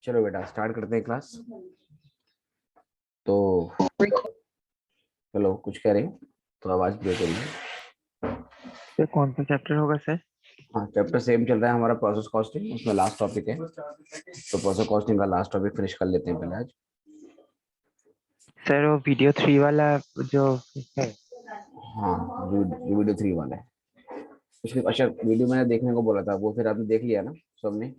चलो बेटा स्टार्ट करते हैं क्लास। तो चलो कुछ कह रही हो तो आवाज ब्रेक हो रही है। सर कौन सा चैप्टर होगा सर? हाँ चैप्टर सेम चल रहा है हमारा प्रोसेस कॉस्टिंग, उसमें लास्ट टॉपिक है। तो प्रोसेस कॉस्टिंग का लास्ट टॉपिक फिनिश कर लेते हैं पहले आज। सर वो वीडियो 3 वाला जो है। हाँ वीडियो 3 वाला है। पिछले अच्छा वीडियो मैंने देखने को बोला था, वो फिर आपने देख लिया ना सबने?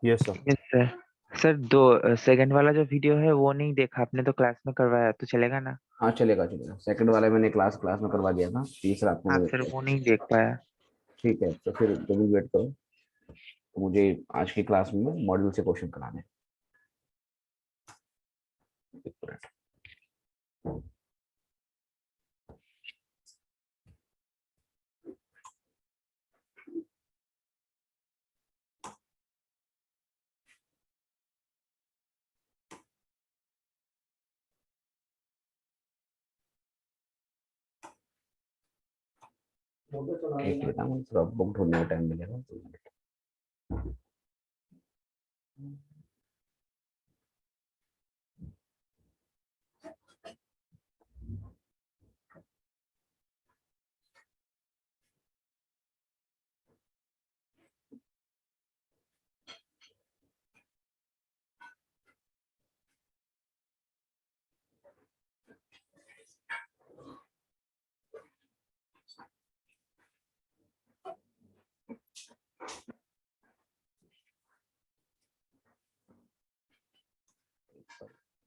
Yes sir. Yes sir. Sir दो सेकंड वाला जो वीडियो है वो नहीं देखा आपने, तो क्लास में करवाया तो चलेगा ना? हाँ चलेगा चलेगा, सेकंड वाला मैंने क्लास क्लास में करवा दिया था, तीसरा हाँ आपको। सर, वो नहीं देख पाया। ठीक है तो फिर तुम वेट करो। तो मुझे आज की क्लास में मॉड्यूल से क्वेश्चन कराने हैं। एक मिनट। एक मिनट, मुझे थोड़ा बुक ढूंढने में टाइम मिलेगा तो।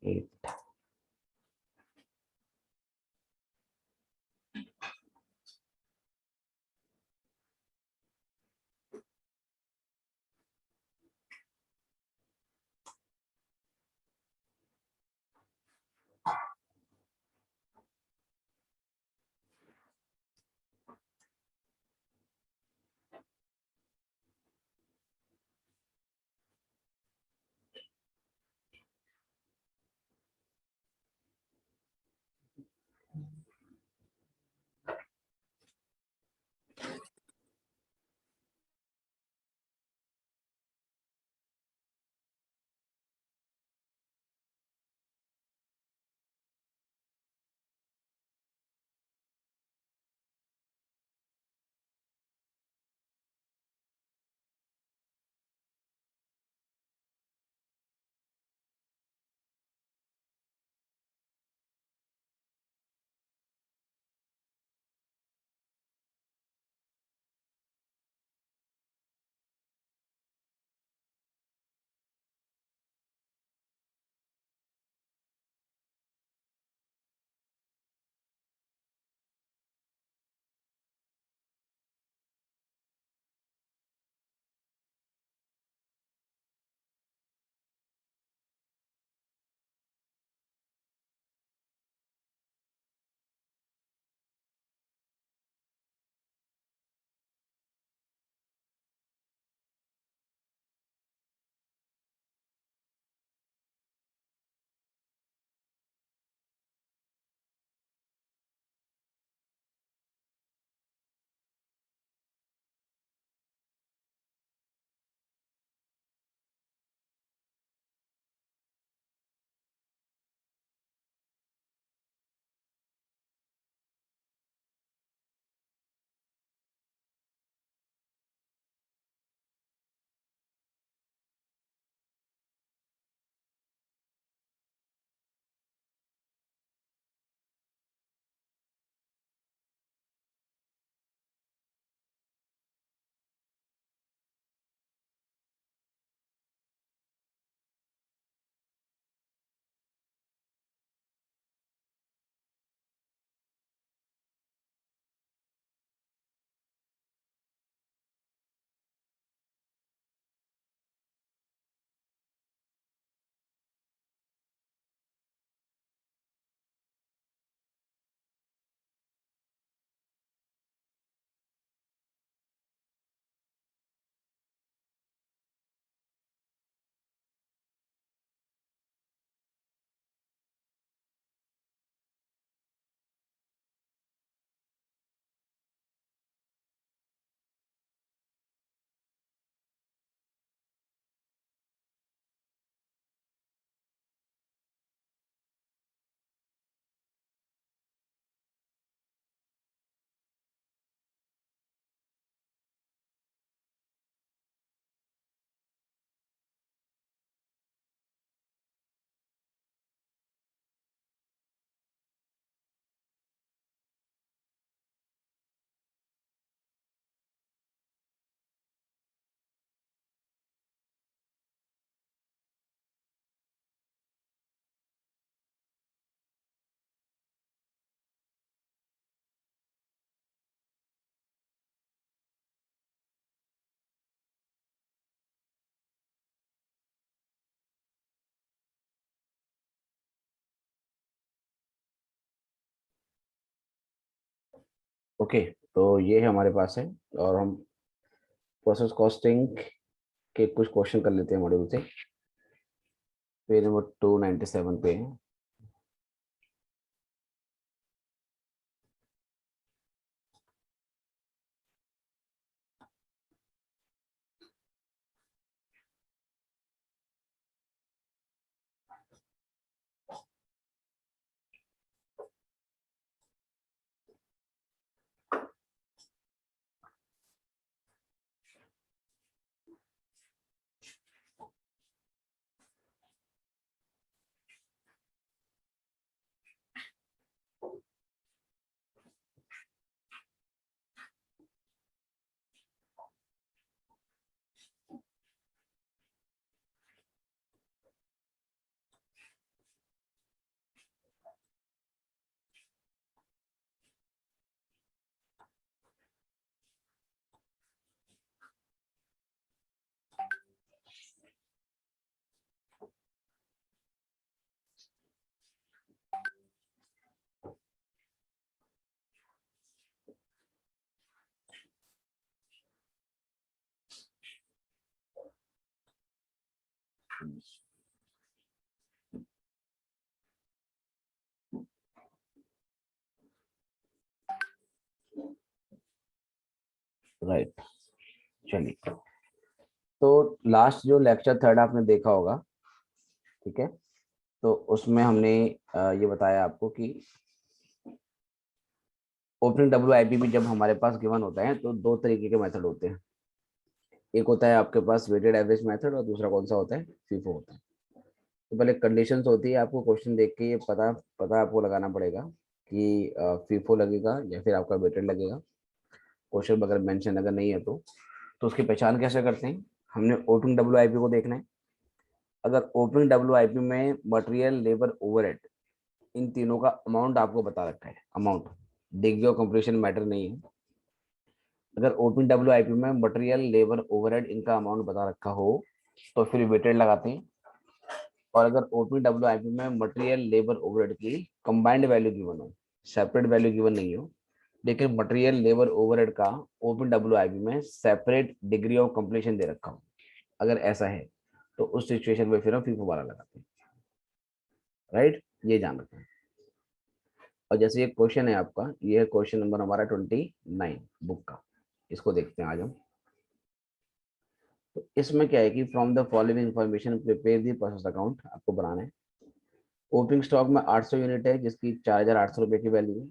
एक ओके, तो ये है हमारे पास है, और हम प्रोसेस कॉस्टिंग के कुछ क्वेश्चन कर लेते हैं मॉड्यूल से। पेज नंबर 297 पे है। राइट, चलिए। तो लास्ट जो लेक्चर थर्ड आपने देखा होगा, ठीक है, तो उसमें हमने ये बताया आपको कि ओपनिंग WIP भी जब हमारे पास गिवन होता है तो दो तरीके के मेथड होते हैं। एक होता है आपके पास वेटेड एवरेज मेथड, और दूसरा कौन सा होता है, फीफो होता है। तो पहले कंडीशंस होती है, आपको क्वेश्चन देख के ये पता पता आपको लगाना पड़ेगा कि फीफो लगेगा या फिर आपका वेटेड लगेगा। क्वेश्चन अगर मेंशन अगर नहीं है तो उसकी पहचान कैसे करते हैं। हमने ओपनिंग WIP को देखना है। अगर ओपनिंग WIP में मटेरियल, लेबर, ओवरहेड, इन तीनों का अमाउंट आपको बता रखा है, amount degree of completion matter नहीं है। अगर ओपनिंग WIP में मटेरियल, लेबर, ओवरहेड इनका अमाउंट बता रखा हो तो फिर वेटेड लगाते हैं। और अगर ओपनिंग WIP में मटेरियल, लेबर, ओवरहेड की कंबाइंड वैल्यू गिवन हो, सेपरेट वैल्यू गिवन नहीं हो, लेकिन मटेरियल, लेबर, ओवरहेड का ओपन WIP में सेपरेट डिग्री ऑफ कंप्लीशन दे रखा हो, अगर ऐसा है तो उस सिचुएशन में फिर हम फीफो वाला लगाते हैं। राइट, ये जान रखना है। और जैसे ये क्वेश्चन है आपका, ये है क्वेश्चन नंबर हमारा 29 बुक का। इसको देखते हैं आज हम। तो इसमें क्या है कि from the following information prepare the process account आपको बनाना है। ओपनिंग स्टॉक में 800 यूनिट है जिसकी 4,800 रुपये की वैल्यू है।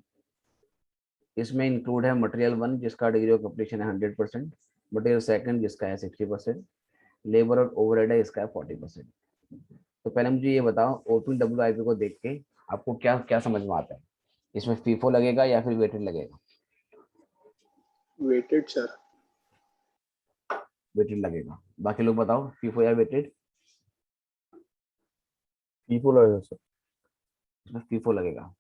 इसमें इंक्लूड है मटेरियल 1 जिसका डिग्री ऑफ कंप्लीशन है 100%, मटेरियल सेकंड जिसका है 60%, लेबर और ओवरहेड है इसका है 40%। तो पहले मुझे ये बताओ, ओपनिंग WIP को देख के आपको क्या क्या समझ में आता है, इसमें फीफो लगेगा या फिर वेटेड लगेगा। Weighted sir. वेटेड लगेगा। बाकी लोग बताओ, फीफो या वेटेड। फीफो लगेगा सर। इसमें फीफो लगेगा,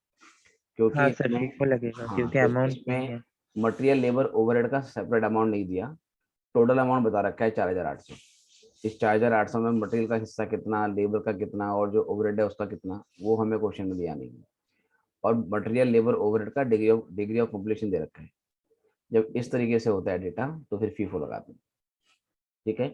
क्योंकि हाँ सर, इसमें, फीफो लगेगा हाँ, क्योंकि क्योंकि अमाउंट नहीं इसमें है। मटेरियल, लेबर, ओवरहेड का सेपरेट अमाउंट नहीं दिया, टोटल अमाउंट बता रखा है 4,800। इस 4,800 में मटेरियल का हिस्सा कितना, लेबर का कितना, और जो ओवरहेड है उसका कितना, वो हमें क्वेश्चन में दिया नहीं है। और मटेरियल, लेबर, ओवरहेड का डिग्री ऑफ कंप्लीशन दे रखा है। जब इस तरीके से होता है डेटा तो फिर फीफो लगाते हैं। ठीक है।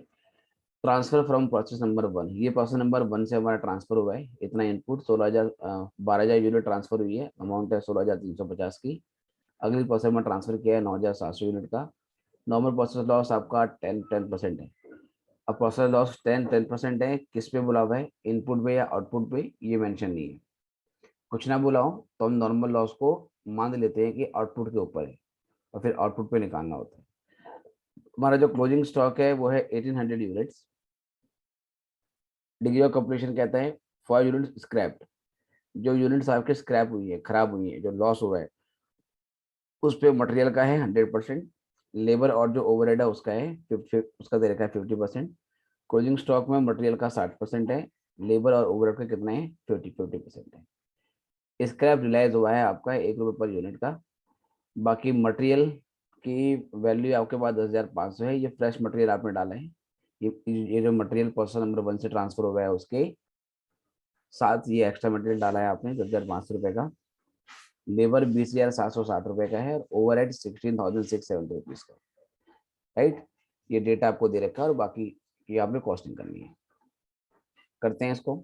ट्रांसफर फ्रॉम प्रोसेस नंबर 1, ये प्रोसेस नंबर 1 से हमारा ट्रांसफर हुआ है, इतना इनपुट 12,000 यूनिट ट्रांसफर हुई है, अमाउंट है 16,350 की। अगली प्रोसेस में ट्रांसफर किया है 9,700 यूनिट का। नॉर्मल प्रोसेस लॉस आपका 10% है। अब प्रोसेस लॉस 10% है, किस पे बोला हुआ है, इनपुट पे या आउटपुट पे, ये मेंशन नहीं है। कुछ ना बोला हो तो हम नॉर्मल लॉस को मान लेते हैं कि आउटपुट के ऊपर है, और फिर आउटपुट पे निकालना होता है। हमारा जो क्लोजिंग स्टॉक है वो है 1800 यूनिट्स। डिग्री ऑफ कंप्लीशन कहता है 5 यूनिट स्क्रैप्ड। जो यूनिट्स आपके स्क्रैप हुई है, खराब हुई है, जो लॉस हुआ है, उस पे मटेरियल का है 100%, लेबर और जो ओवरहेड है उसका है 50, उसका दे रखा है 50%। क्लोजिंग स्टॉक में मटेरियल का 60% है, लेबर और ओवरहेड का कितना है, 50% है। स्क्रैप रिलाइज हुआ है आपका 1 रुपये पर यूनिट का। बाकी मटेरियल की वैल्यू आपके पास 10,500 है, ये फ्रेश मटेरियल आपने डाला है। ये जो मटेरियल प्रोसेस नंबर 1 से ट्रांसफर हुआ है उसके साथ ये एक्स्ट्रा मटेरियल डाला है आपने 10,500 रुपये का। लेबर 20,760 रुपए का है और ओवर हेड 16,670 रुपीज का, राइट। ये डेटा आपको दे रखा है और बाकी ये आपने कॉस्टिंग करनी है। करते हैं इसको।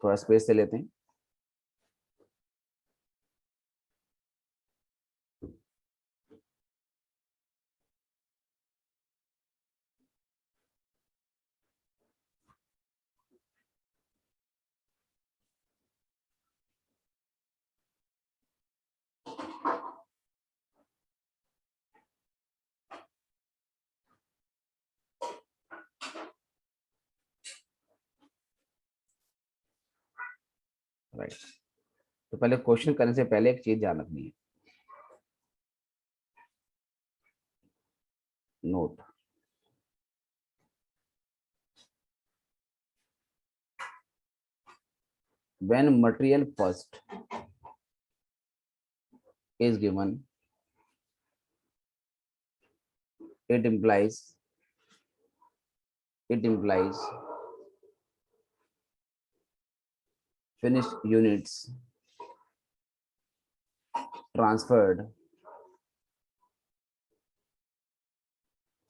थोड़ा स्पेस से लेते हैं। राइट, तो पहले क्वेश्चन करने से पहले एक चीज ध्यान रखनी है, note. When material first is given, it implies finished units transferred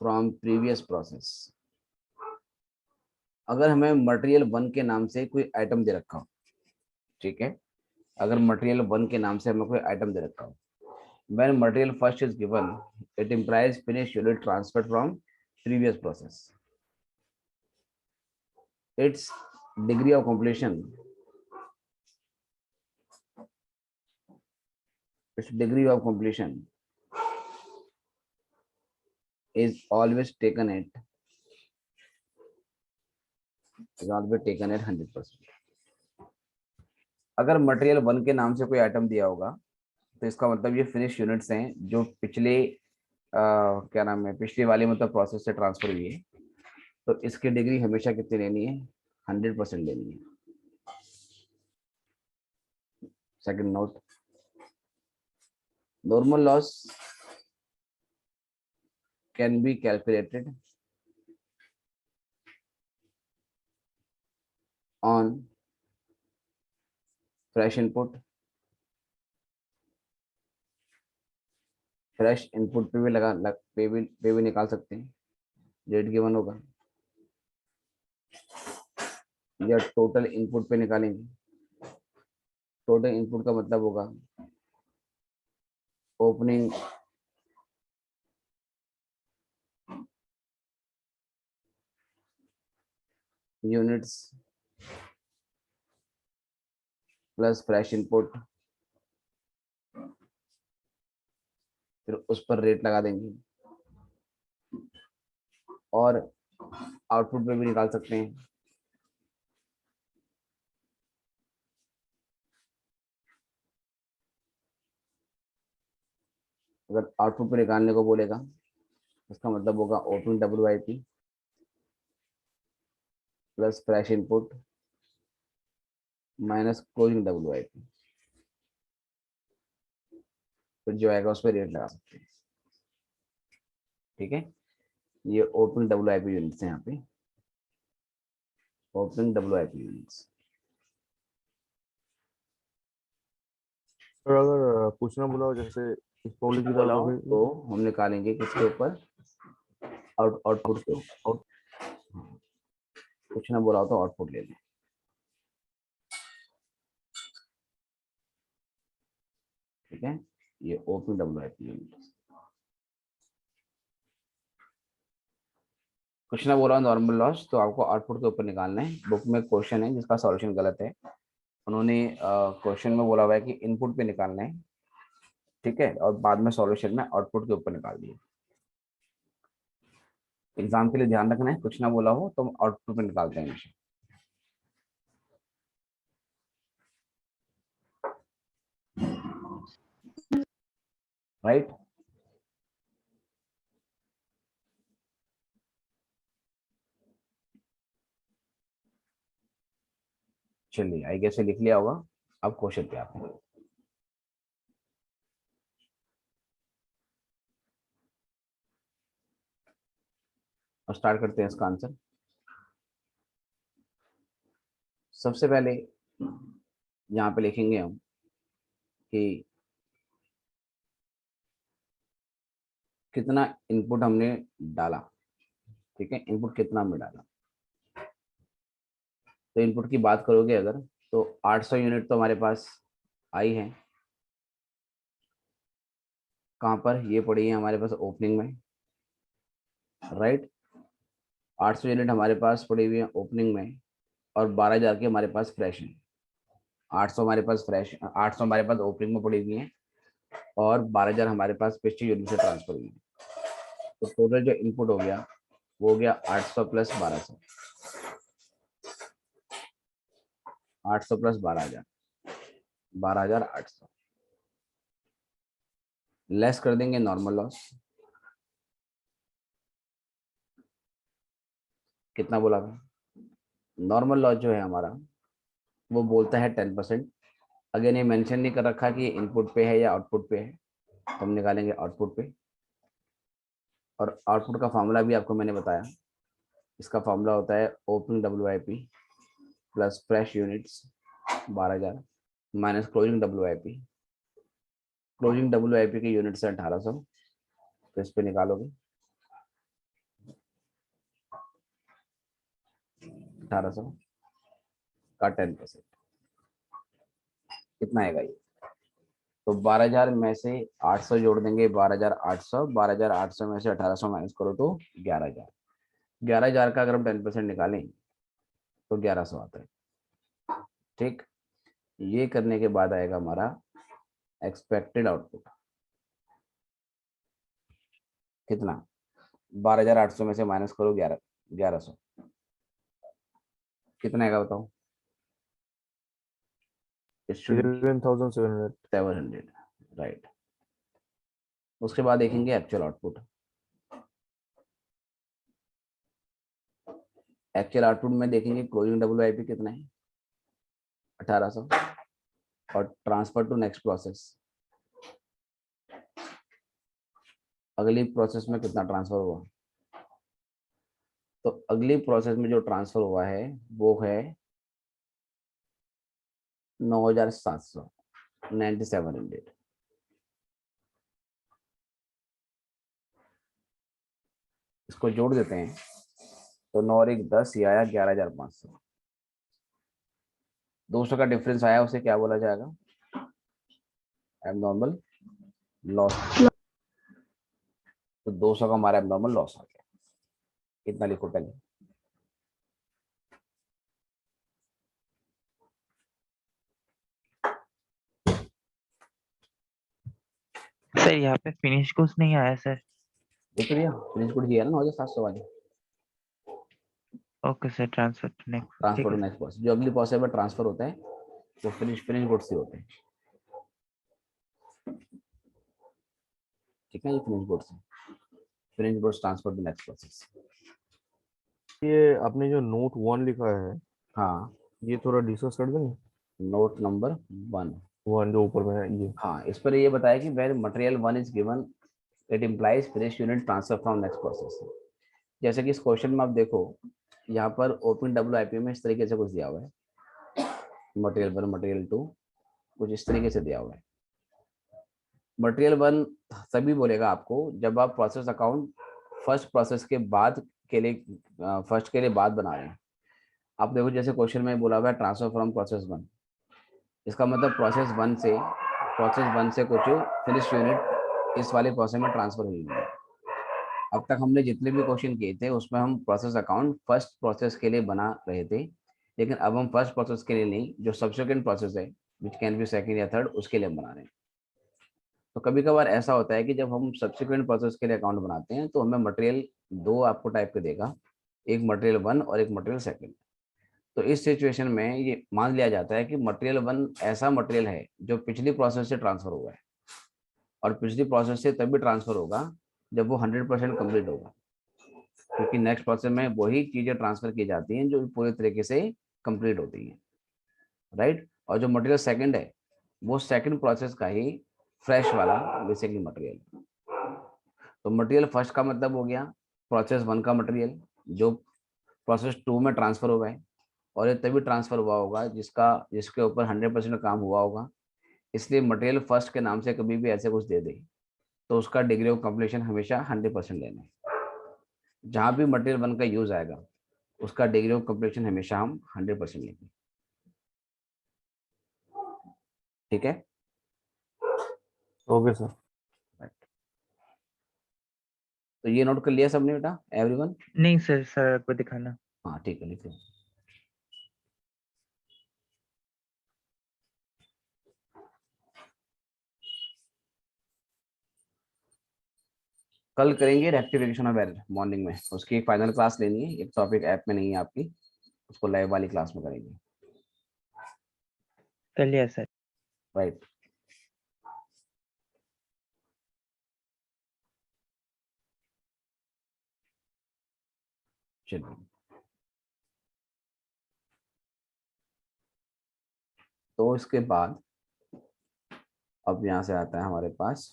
from previous process। अगर हमें मटेरियल 1 के नाम से कोई आइटम दे रखा हो, ठीक है, अगर मटेरियल 1 के नाम से हमें कोई आइटम दे रखा हो, when material first is given, it implies finished unit transferred from previous process। Its degree of completion, its degree of completion is always taken at 100%। अगर मटेरियल 1 के नाम से कोई आइटम दिया होगा तो इसका मतलब ये फिनिश यूनिट्स हैं जो पिछले क्या नाम है, पिछली वाली मतलब प्रोसेस से ट्रांसफर हुई है, तो इसकी डिग्री हमेशा कितनी लेनी है, 100% लेनी है। Second note, normal loss can be calculated on fresh input. Fresh input पे भी पे भी निकाल सकते हैं, रेट गिवन होगा, या टोटल इनपुट पे निकालेंगे। टोटल इनपुट का मतलब होगा opening units plus fresh input, फिर उस पर रेट लगा देंगे, और आउटपुट पे भी निकाल सकते हैं। अगर आउटपुट पे निकालने को बोलेगा इसका मतलब होगा opening WIP plus fresh input minus closing WIP, फिर जो आएगा उस पर रेट लगा सकते हैं। ठीक है, ये ओपनिंग WIP यूनिट्स हैं, यहाँ पे ओपनिंग WIP यूनिट्स। और अगर पूछना बोला हो जैसे इस पॉलिसी की तरह तो फिर तो हम निकालेंगे किसके ऊपर, आउटपुट के ऊपर। कुछ ना बोला हो तो आउटपुट ले लें। ठीक है, ये ओपन WIP यूनिट। कुछ ना बोला नॉर्मल लॉस, तो आपको आउटपुट के ऊपर निकालना है। बुक में क्वेश्चन है जिसका सॉल्यूशन गलत है, उन्होंने क्वेश्चन में बोला हुआ है कि इनपुट पे निकालना है, ठीक है, और बाद में सॉल्यूशन में आउटपुट के ऊपर निकाल दिए। एग्जाम के लिए ध्यान रखना है, कुछ ना बोला हो तो हम आउटपुट पे निकालते हैं हमेशा, राइट। चलिए, आई गेस लिख लिया होगा, अब क्वेश्चन पे आते हैं। और स्टार्ट करते हैं इसका आंसर। सबसे पहले यहाँ पे लिखेंगे हम कि कितना इनपुट हमने डाला। ठीक है, इनपुट कितना हमने डाला। तो इनपुट की बात करोगे अगर, तो 800 यूनिट तो हमारे पास आई है। कहाँ पर ये पड़ी है हमारे पास ओपनिंग में, राइट। 800 यूनिट हमारे पास पड़ी हुई है ओपनिंग में, और 12,000 की हमारे पास फ्रेश है। 800 हमारे पास फ्रेश, 800 हमारे पास ओपनिंग में पड़ी हुई है, और 12,000 हमारे पास पिछली यूनिट से ट्रांसफर हुई है। तो टोटल जो इनपुट हो गया वो हो गया 800 प्लस 1200, 800 प्लस 12,000, 12,800। लेस कर देंगे नॉर्मल लॉस। कितना बोला था? नॉर्मल लॉस जो है हमारा वो बोलता है 10%। अगेन ये मेंशन नहीं कर रखा कि इनपुट पे है या आउटपुट पे है, तो हम निकालेंगे आउटपुट पे। और आउटपुट का फार्मूला भी आपको मैंने बताया। इसका फार्मूला होता है opening WIP plus fresh units 12,000 minus closing WIP। Closing WIP की यूनिट्स है 1800, तो इस पे निकालोगे 1800 का 10%, कितना आएगा ये? तो 12,000 में से 800 जोड़ देंगे, 12,800, 12,800 में से 1800 माइनस करो तो 11,000। 11,000 का अगर हम 10% निकालें तो 1100 आता है। ठीक, ये करने के बाद आएगा हमारा एक्सपेक्टेड आउटपुट। कितना? 12,800 में से माइनस करो 1100, कितना आएगा बताओ? 11,700। 700, राइट। उसके बाद देखेंगे एक्चुअल आउटपुट। एक्चुअल आउटपुट में देखेंगे क्लोजिंग WIP कितना है, 1800, और ट्रांसफर टू नेक्स्ट प्रोसेस। अगली प्रोसेस में कितना ट्रांसफर हुआ? तो अगली प्रोसेस में जो ट्रांसफर हुआ है वो है 9,700, 9,700। इसको जोड़ देते हैं तो 9 और 1 10, ये आया 11,500। 200 का डिफरेंस आया, उसे क्या बोला जाएगा? Abnormal loss. तो 200 का हमारा एबनॉर्मल लॉस आ गया। कितना लिखो पहले? सर यहाँ पे फिनिश कुछ नहीं आया सर। देख लिया, फिनिश गुड दिया ना 9,700 वाले। Okay sir, transfer to next. Transfer to next process, जो अगली प्रोसेस में ट्रांसफर होता है वो फिनिश गुड से होते हैं। ठीक है, ये फिनिश गुड से, finish goods transfer to next process. ये आपने जो नोट 1 लिखा है, हाँ, ये थोड़ा डिस्कस कर देंगे। Note number 1। 1 जो ऊपर में है ये। हाँ, इस पर ये बताया कि where material 1 is given it implies finish unit transfer from next process. जैसे कि इस क्वेश्चन में आप देखो, यहाँ पर ओपन WIP में इस तरीके से कुछ दिया हुआ है, मटेरियल 1 मटेरियल 2 कुछ इस तरीके से दिया हुआ है। मटेरियल 1 तभी बोलेगा आपको जब आप प्रोसेस अकाउंट फर्स्ट प्रोसेस के बाद के लिए फर्स्ट के लिए बाद बना रहे हैं। आप देखो जैसे क्वेश्चन में बोला हुआ है ट्रांसफर फ्रॉम प्रोसेस 1, इसका मतलब प्रोसेस 1 से कुछ फिनिश यूनिट इस वाले प्रोसेस में ट्रांसफर हुई है। अब तक हमने जितने भी क्वेश्चन किए थे उसमें हम प्रोसेस अकाउंट फर्स्ट प्रोसेस के लिए बना रहे थे, लेकिन अब हम फर्स्ट प्रोसेस के लिए नहीं, जो सब्सिक्वेंट प्रोसेस है विच कैन बी सेकंड या थर्ड, उसके लिए हम बना रहे हैं। तो कभी कभार ऐसा होता है कि जब हम सब्सिक्वेंट प्रोसेस के लिए अकाउंट बनाते हैं तो हमें मटेरियल 2 आपको टाइप के देगा, एक मटेरियल 1 और एक मटेरियल 2। तो इस सिचुएशन में ये मान लिया जाता है कि मटेरियल 1 ऐसा मटेरियल है जो पिछली प्रोसेस से ट्रांसफर हुआ है, और पिछली प्रोसेस से तभी ट्रांसफर होगा जब वो 100% कंप्लीट होगा, क्योंकि नेक्स्ट प्रोसेस में वही चीजें ट्रांसफर की जाती हैं जो पूरे तरीके से कंप्लीट होती हैं, राइट। और जो मटेरियल सेकंड है वो सेकंड प्रोसेस का ही फ्रेश वाला बेसिकली मटेरियल। तो मटेरियल फर्स्ट का मतलब हो गया प्रोसेस 1 का मटेरियल जो प्रोसेस 2 में ट्रांसफर हुआ है, और ये तभी ट्रांसफर हुआ होगा जिसके ऊपर 100% काम हुआ होगा। इसलिए मटेरियल फर्स्ट के नाम से कभी भी ऐसे कुछ दे दे तो उसका डिग्री ऑफ कंप्लीशन हमेशा 100% लेना है। जहाँ भी मटेरियल 1 का यूज आएगा उसका डिग्री ऑफ कंप्लीशन हमेशा हम 100% लेंगे। ठीक है। Okay sir. तो ये नोट कर लिया सबने बेटा, एवरीवन? नहीं सर, सर को दिखाना। हाँ ठीक है, लिखो। कल करेंगे रेक्टिफिकेशन ऑफ एरर मॉर्निंग में, उसकी एक फाइनल क्लास लेनी है, एक टॉपिक ऐप में नहीं है आपकी, उसको लाइव वाली क्लास में करेंगे। कर लिया सर। राइट। चलिए, तो इसके बाद अब यहाँ से आता है हमारे पास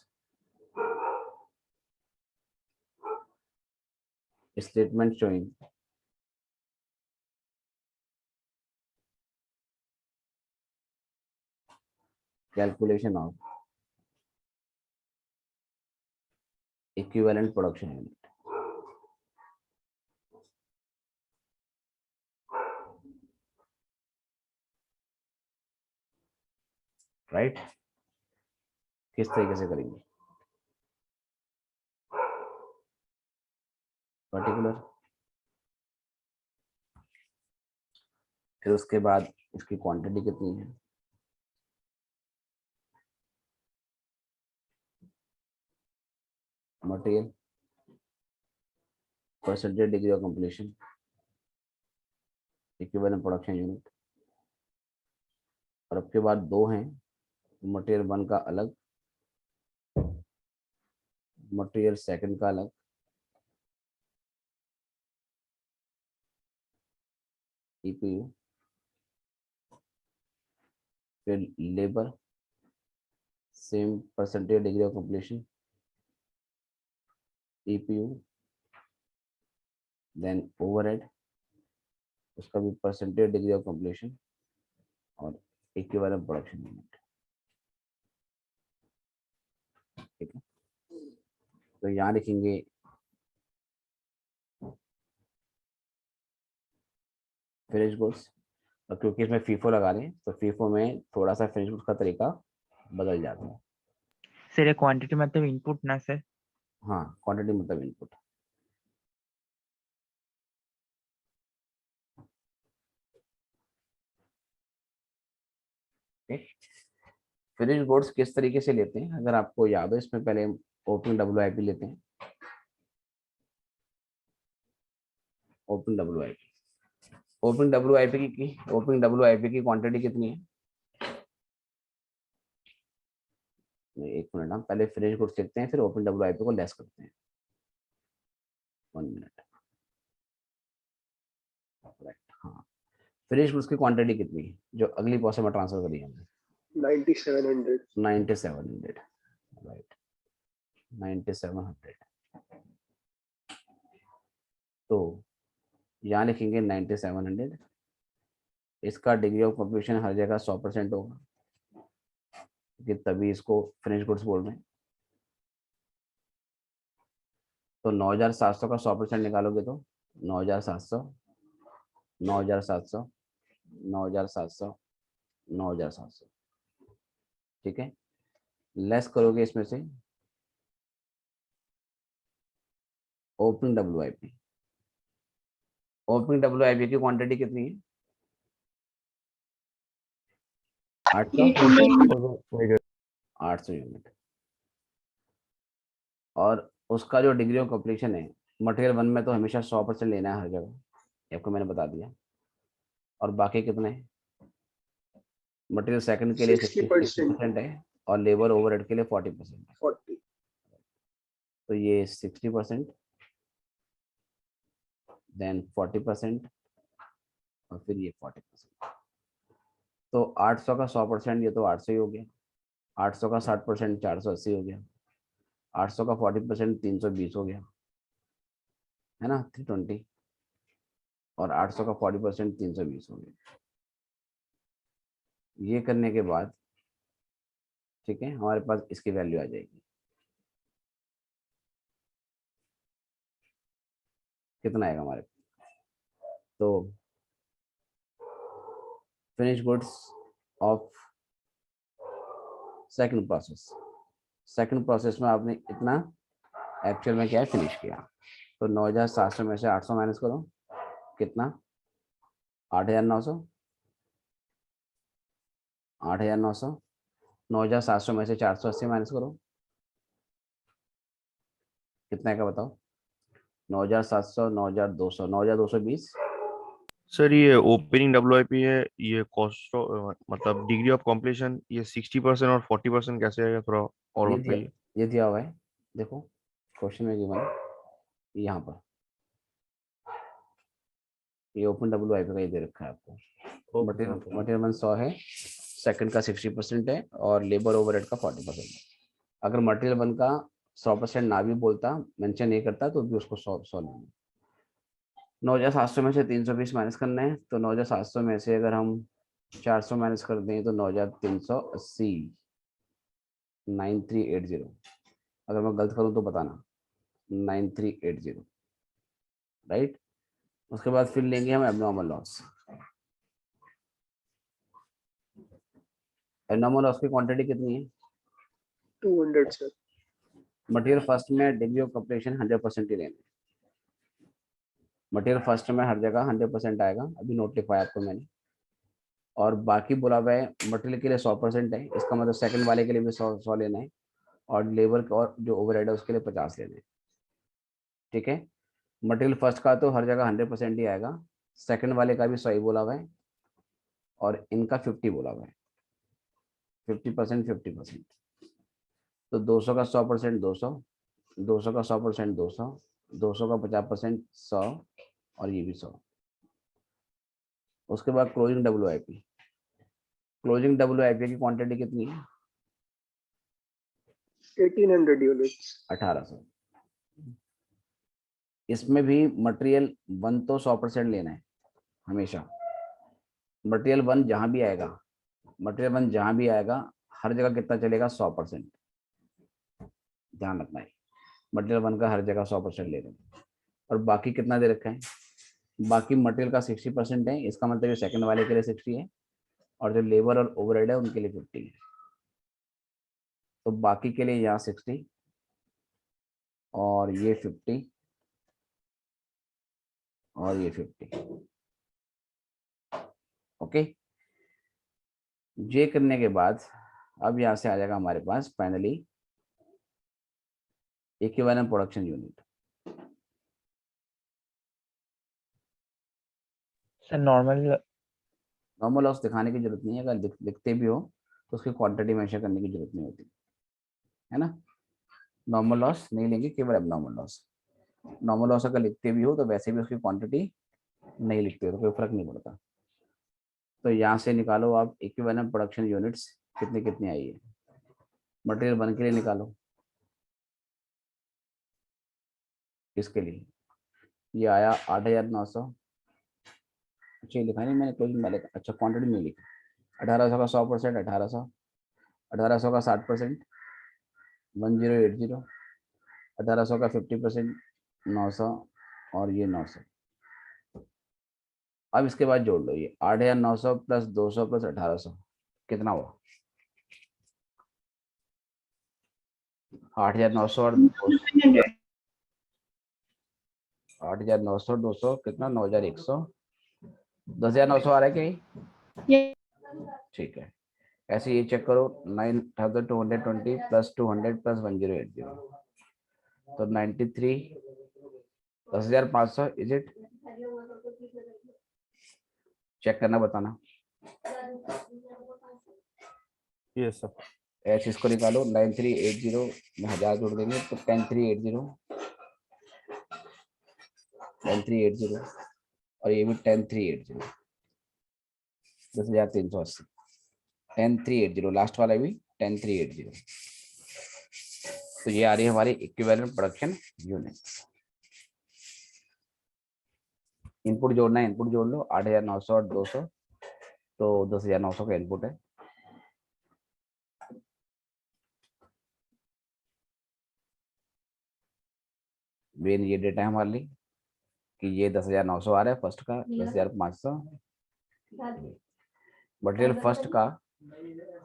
statement showing calculation of equivalent production unit. Right. किस तरीके से करेंगे? पर्टिकुलर, फिर उसके बाद इसकी क्वांटिटी कितनी है, material, percentage degree of completion, equivalent production unit. और अब के बाद दो हैं, मटेरियल 1 का अलग, मटेरियल 2 का अलग, ईपीयू, फिर labour, same percentage degree of completion, EPU, then overhead, उसका भी परसेंटेज डिग्री ऑफ कंप्लीशन, और इक्विवेलेंट प्रोडक्शन यूनिट। ठीक है। तो यहाँ लिखेंगे फिनिश गुड्स, और क्योंकि इसमें फीफो लगा रहे हैं तो फीफो में थोड़ा सा फिनिश गुड्स का तरीका बदल जाता है। सर ये क्वांटिटी मतलब इनपुट ना सर? हाँ, क्वांटिटी मतलब इनपुट। फिनिश गुड्स किस तरीके से लेते हैं अगर आपको याद हो, इसमें पहले ओपन WIP लेते हैं। ओपन WIP, ओपन WIP की क्वांटिटी कितनी है? नहीं, एक मिनट, हम पहले फिनिश गुड्स लिखते हैं फिर ओपन WIP को लेस करते हैं। 1 मिनट। राइट, हाँ। फिनिश गुड्स की क्वांटिटी कितनी है जो अगली प्रोसेस में ट्रांसफर करी हमने? 9700। 9700। राइट, 9700। तो यहाँ लिखेंगे 9700। इसका डिग्री ऑफ कंप्लीशन हर जगह 100% होगा कि तभी इसको फिनिश गुड्स बोल रहे हैं। तो 9700 का 100% निकालोगे तो 9700, 9700, 9700, 9700। ठीक है। लेस करोगे इसमें से ओपनिंग WIP। ओपनिंग WIP की क्वांटिटी कितनी है? 800 यूनिट। और उसका जो डिग्री ऑफ कंप्लीशन है मटेरियल 1 में तो हमेशा 100% लेना है हर जगह, आपको मैंने बता दिया। और बाकी कितने? मटेरियल 2 के लिए 60% 60% है और लेबर ओवरहेड के लिए 40% है। 40। तो ये 60%, देन 40%, और फिर ये 40%। तो 800 का 100%, ये तो 800 ही हो गया। 800 का 60% 480 हो गया। 800 का 40% 320 हो गया। है ना 320, और 800 का 40% 320 हो गया। ये करने के बाद ठीक है हमारे पास इसकी वैल्यू आ जाएगी, कितना आएगा हमारे पास? तो finish goods of second process में आपने इतना एक्चुअल में क्या है फिनिश किया। तो 9700 में से 800 माइनस करो, कितना 8900, 8900, 9700 में से 480 माइनस करो, कितना का बताओ? 9700, 9200, 9220, सर ये ओपनिंग WIP है, ये कॉस्ट मतलब डिग्री ऑफ कंप्लीशन, ये 60% और 40% कैसे आएगा, थोड़ा और ये दिया बताइए। ये दिया हुआ है, देखो क्वेश्चन में गिवन यहाँ पर ये ओपन WIP का ये दे रखा है आपको। मटेरियल 100 है, सेकंड का 60% है और लेबर ओवरहेड का 40% है। अगर मटेरियल 1 का 100% ना भी बोलता, मेंशन नहीं करता, तो भी उसको 100 लेना। 9700 में से 320 माइनस करना है, तो 9700 में से अगर हम 400 माइनस कर दें तो 9380, 9380। अगर मैं गलत करूं तो बताना, 9380, राइट। उसके बाद फिर लेंगे हम एबनॉर्मल लॉस। एबनॉर्मल लॉस की क्वांटिटी कितनी है? 200 सर। मटेरियल फर्स्ट में डिग्री ऑफ कंप्लीशन 100% ही लेना है। मटेरियल फर्स्ट में हर जगह 100% आएगा, अभी नोट लिखवाया आपको मैंने। और बाकी बोला हुआ है मटेरियल के लिए 100% है, इसका मतलब सेकंड वाले के लिए भी 100 लेना है, और लेबर का और जो ओवरहेड है उसके लिए 50 लेने हैं। ठीक है, मटेरियल फर्स्ट का तो हर जगह 100% ही आएगा, सेकंड वाले का भी 100 ही बोला हुआ है, और इनका 50 बोला हुआ है, 50%, 50%। तो 200 का 100% 200, 200 का 100% 200, 200 का 50% 100, और ये भी 100। उसके बाद क्लोजिंग WIP। क्लोजिंग WIP की क्वांटिटी कितनी है? 1800 यूनिट्स। 1800। इसमें भी मटेरियल 1 तो 100% लेना है हमेशा। मटेरियल 1 जहां भी आएगा, मटेरियल 1 जहां भी आएगा हर जगह कितना चलेगा? 100%। ध्यान रखना है, मटेरियल 1 का हर जगह 100% ले लेना। और बाकी कितना दे रखा है? बाकी मटेरियल का 60% है, इसका मतलब ये सेकंड वाले के लिए 60 है, और जो लेबर और ओवरहेड है उनके लिए 50 है। तो बाकी के लिए यहाँ 60 और ये 50 और ये 50। ओके, ये करने के बाद अब यहाँ से आ जाएगा हमारे पास finally equivalent production unit. Sir normal loss दिखाने की जरूरत नहीं है, अगर लिखते भी हो तो उसकी क्वांटिटी मेंशन करने की जरूरत नहीं होती है ना। नॉर्मल लॉस नहीं लेंगे, केवल एबनॉर्मल लॉस। नॉर्मल लॉस अगर लिखते भी हो तो वैसे भी उसकी क्वांटिटी नहीं लिखते हो तो कोई फर्क नहीं पड़ता। तो यहाँ से निकालो आप इक्विवेलेंट प्रोडक्शन यूनिट्स कितनी कितनी आई है। मटेरियल 1 के लिए निकालो, किसके लिए? ये आया 8900। अच्छा ये लिखा नहीं मैंने क्लोजिंग वाले का, अच्छा क्वांटिटी नहीं लिखी। 1800 का 100% 1800, 1800 का 60% 1080, 1800 का 50% 900, और ये 900। अब इसके बाद जोड़ लो, ये 8900 प्लस 200 प्लस 1800 कितना हुआ? 8900 और 8900 200 कितना? 9100, 10900 आ रहा है क्या? ठीक है, ऐसे ये चेक करो, 9220 प्लस 200 प्लस 1080, तो 93, 10500। Is it? चेक करना, बताना। Yes sir. ऐसे इसको निकालो, 9380 में 1000 जोड़ देंगे तो 10380, 10380, और ये भी 10380, 10,380, 10380 लास्ट वाला भी 10380। तो ये आ रही है हमारी इक्विवेलेंट प्रोडक्शन यूनिट। इनपुट जोड़ना है, इनपुट जोड़ लो, 8,900 और 200 तो 10,900 का इनपुट है। मेन ये डेटा है हमारे लिए कि ये 10,900 आ रहा है फर्स्ट का, 10,500। मटेरियल फर्स्ट का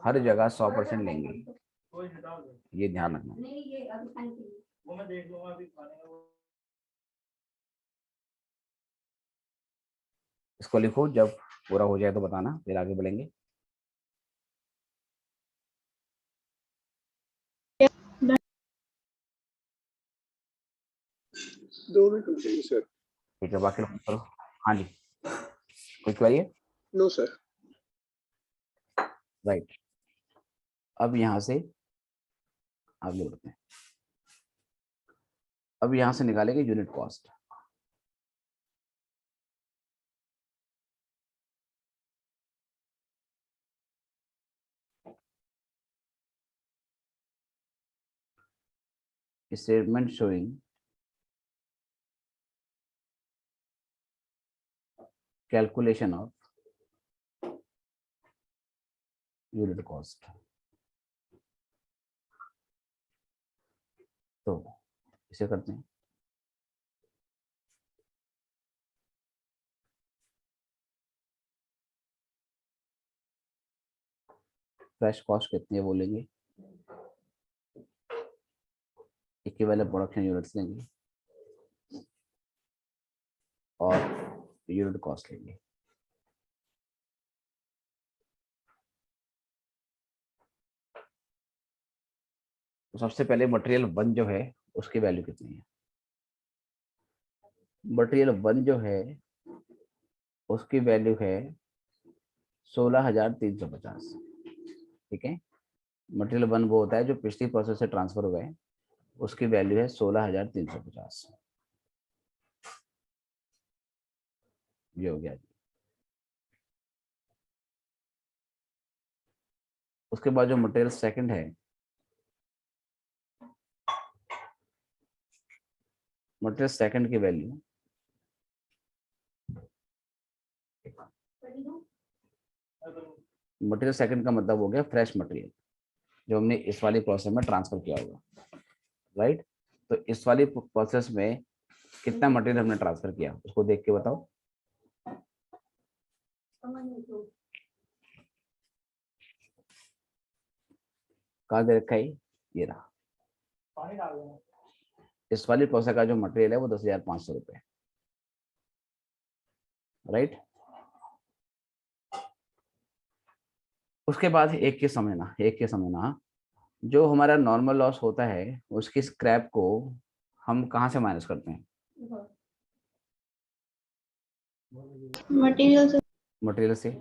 हर जगह 100% लेंगे, ये ध्यान रखना। इसको लिखो, जब पूरा हो जाए तो बताना, फिर आगे बढ़ेंगे। दो मिनट रुक जाइए सर। ठीक है, बाकी लोग करो। हाँ जी, कोई क्वेरी है? No sir. राइट, अब यहाँ से आगे बढ़ते हैं। अब यहाँ से निकालेंगे unit cost. Statement showing calculation of unit cost. तो इसे करते हैं। फ्रेश कॉस्ट कितनी है बोलेंगे, इक्विवेलेंट प्रोडक्शन यूनिट्स लेंगे और यूनिट कॉस्ट लेंगे। तो सबसे पहले मटेरियल 1 जो है उसकी वैल्यू कितनी है? मटेरियल 1 जो है उसकी वैल्यू है 16,350। ठीक है, मटेरियल 1 वो होता है जो पिछली प्रोसेस से ट्रांसफर हुआ है, उसकी वैल्यू है 16,350। ये हो गया। उसके बाद जो मटेरियल सेकंड है, मटेरियल सेकंड की वैल्यू मटेरियल सेकंड का मतलब हो गया फ्रेश मटेरियल जो हमने इस वाली प्रोसेस में ट्रांसफर किया होगा। राइट, तो इस वाली प्रोसेस में कितना मटेरियल हमने ट्रांसफर किया उसको देख के बताओ। कहाँ दे रखा है? ये रहा। इस वाली प्रोसेस का जो मटेरियल है वो 10,500 रुपए। राइट, उसके बाद एक के समझना, जो हमारा नॉर्मल लॉस होता है उसकी स्क्रैप को हम कहाँ से माइनस करते हैं? मटेरियल से।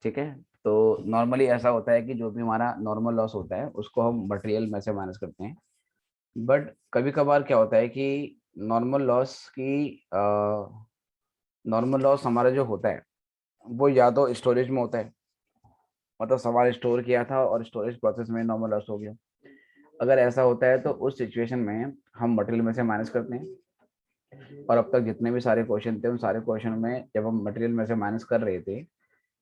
ठीक है, तो नॉर्मली ऐसा होता है कि जो भी हमारा नॉर्मल लॉस होता है उसको हम मटेरियल में से माइनस करते हैं। बट कभी कभार क्या होता है कि नॉर्मल लॉस हमारा जो होता है वो या तो स्टोरेज में होता है, मतलब सामान स्टोर किया था और स्टोरेज प्रोसेस में नॉर्मल लॉस हो गया। अगर ऐसा होता है तो उस सिचुएशन में हम मटेरियल में से माइनस करते हैं। और अब तक जितने भी सारे क्वेश्चन थे उन सारे क्वेश्चन में जब हम मटेरियल में से माइनस कर रहे थे,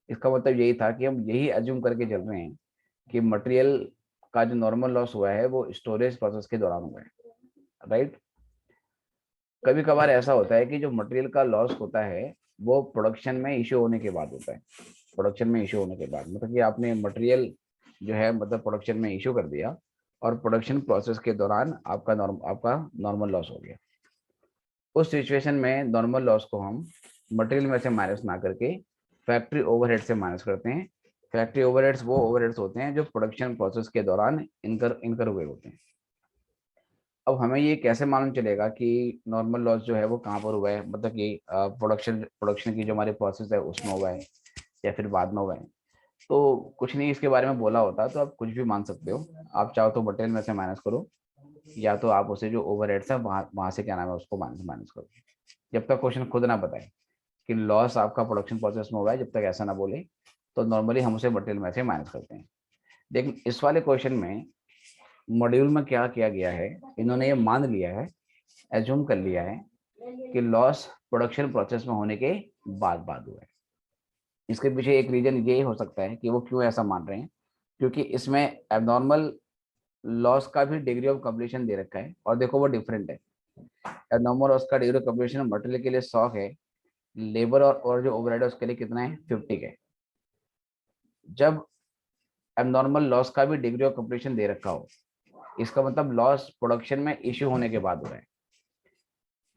इसका मतलब यही था कि हम यही अज्यूम करके चल रहे हैं कि मटेरियल का जो नॉर्मल लॉस हुआ है वो स्टोरेज प्रोसेस के दौरान हुआ है। राइट, कभी कभार ऐसा होता है कि जो मटेरियल का लॉस होता है वो प्रोडक्शन में इश्यू होने के बाद होता है। प्रोडक्शन में इश्यू होने के बाद मतलब कि आपने मटेरियल जो है मतलब प्रोडक्शन में इश्यू कर दिया और प्रोडक्शन प्रोसेस के दौरान आपका नॉर्मल लॉस हो गया। उस सिचुएशन में नॉर्मल लॉस को हम मटेरियल में से माइनस ना करके फैक्ट्री ओवरहेड से माइनस करते हैं। फैक्ट्री ओवरहेड्स वो ओवरहेड्स होते हैं जो प्रोडक्शन प्रोसेस के दौरान इनकर हुए होते हैं। अब हमें ये कैसे मालूम चलेगा कि नॉर्मल लॉस जो है वो कहाँ पर हुआ है, मतलब कि प्रोडक्शन की जो हमारी प्रोसेस है उसमें हुआ है या फिर बाद में हुआ है? तो कुछ नहीं इसके बारे में बोला होता तो आप कुछ भी मान सकते हो। आप चाहो तो मटेरियल में से माइनस करो या तो आप उसे जो ओवरहेड्स है वहां से क्या नाम है उसको माइनस करो। जब तक क्वेश्चन खुद ना बताए कि लॉस आपका प्रोडक्शन प्रोसेस में हुआ है, जब तक ऐसा ना बोले तो नॉर्मली हम उसे मटेरियल में से माइनस करते हैं। लेकिन इस वाले क्वेश्चन में मॉड्यूल में क्या किया गया है, इन्होंने ये मान लिया है, एज्यूम कर लिया है कि लॉस प्रोडक्शन प्रोसेस में होने के बाद हुआ है। इसके पीछे एक रीजन ये हो सकता है कि वो क्यों ऐसा मान रहे हैं, क्योंकि इसमें एबनॉर्मल लॉस का भी डिग्री ऑफ कंप्लीशन दे रखा है और देखो वो डिफरेंट है। एबनॉर्मल लॉस का डिग्री ऑफ कंप्लीशन मटेरियल के लिए 100 है, लेबर और जो ओवरहेड है उसके लिए कितना है 50 है। जब एबनॉर्मल लॉस का भी डिग्री ऑफ कंप्लीशन दे रखा हो, इसका मतलब लॉस प्रोडक्शन में इश्यू होने के बाद हुआ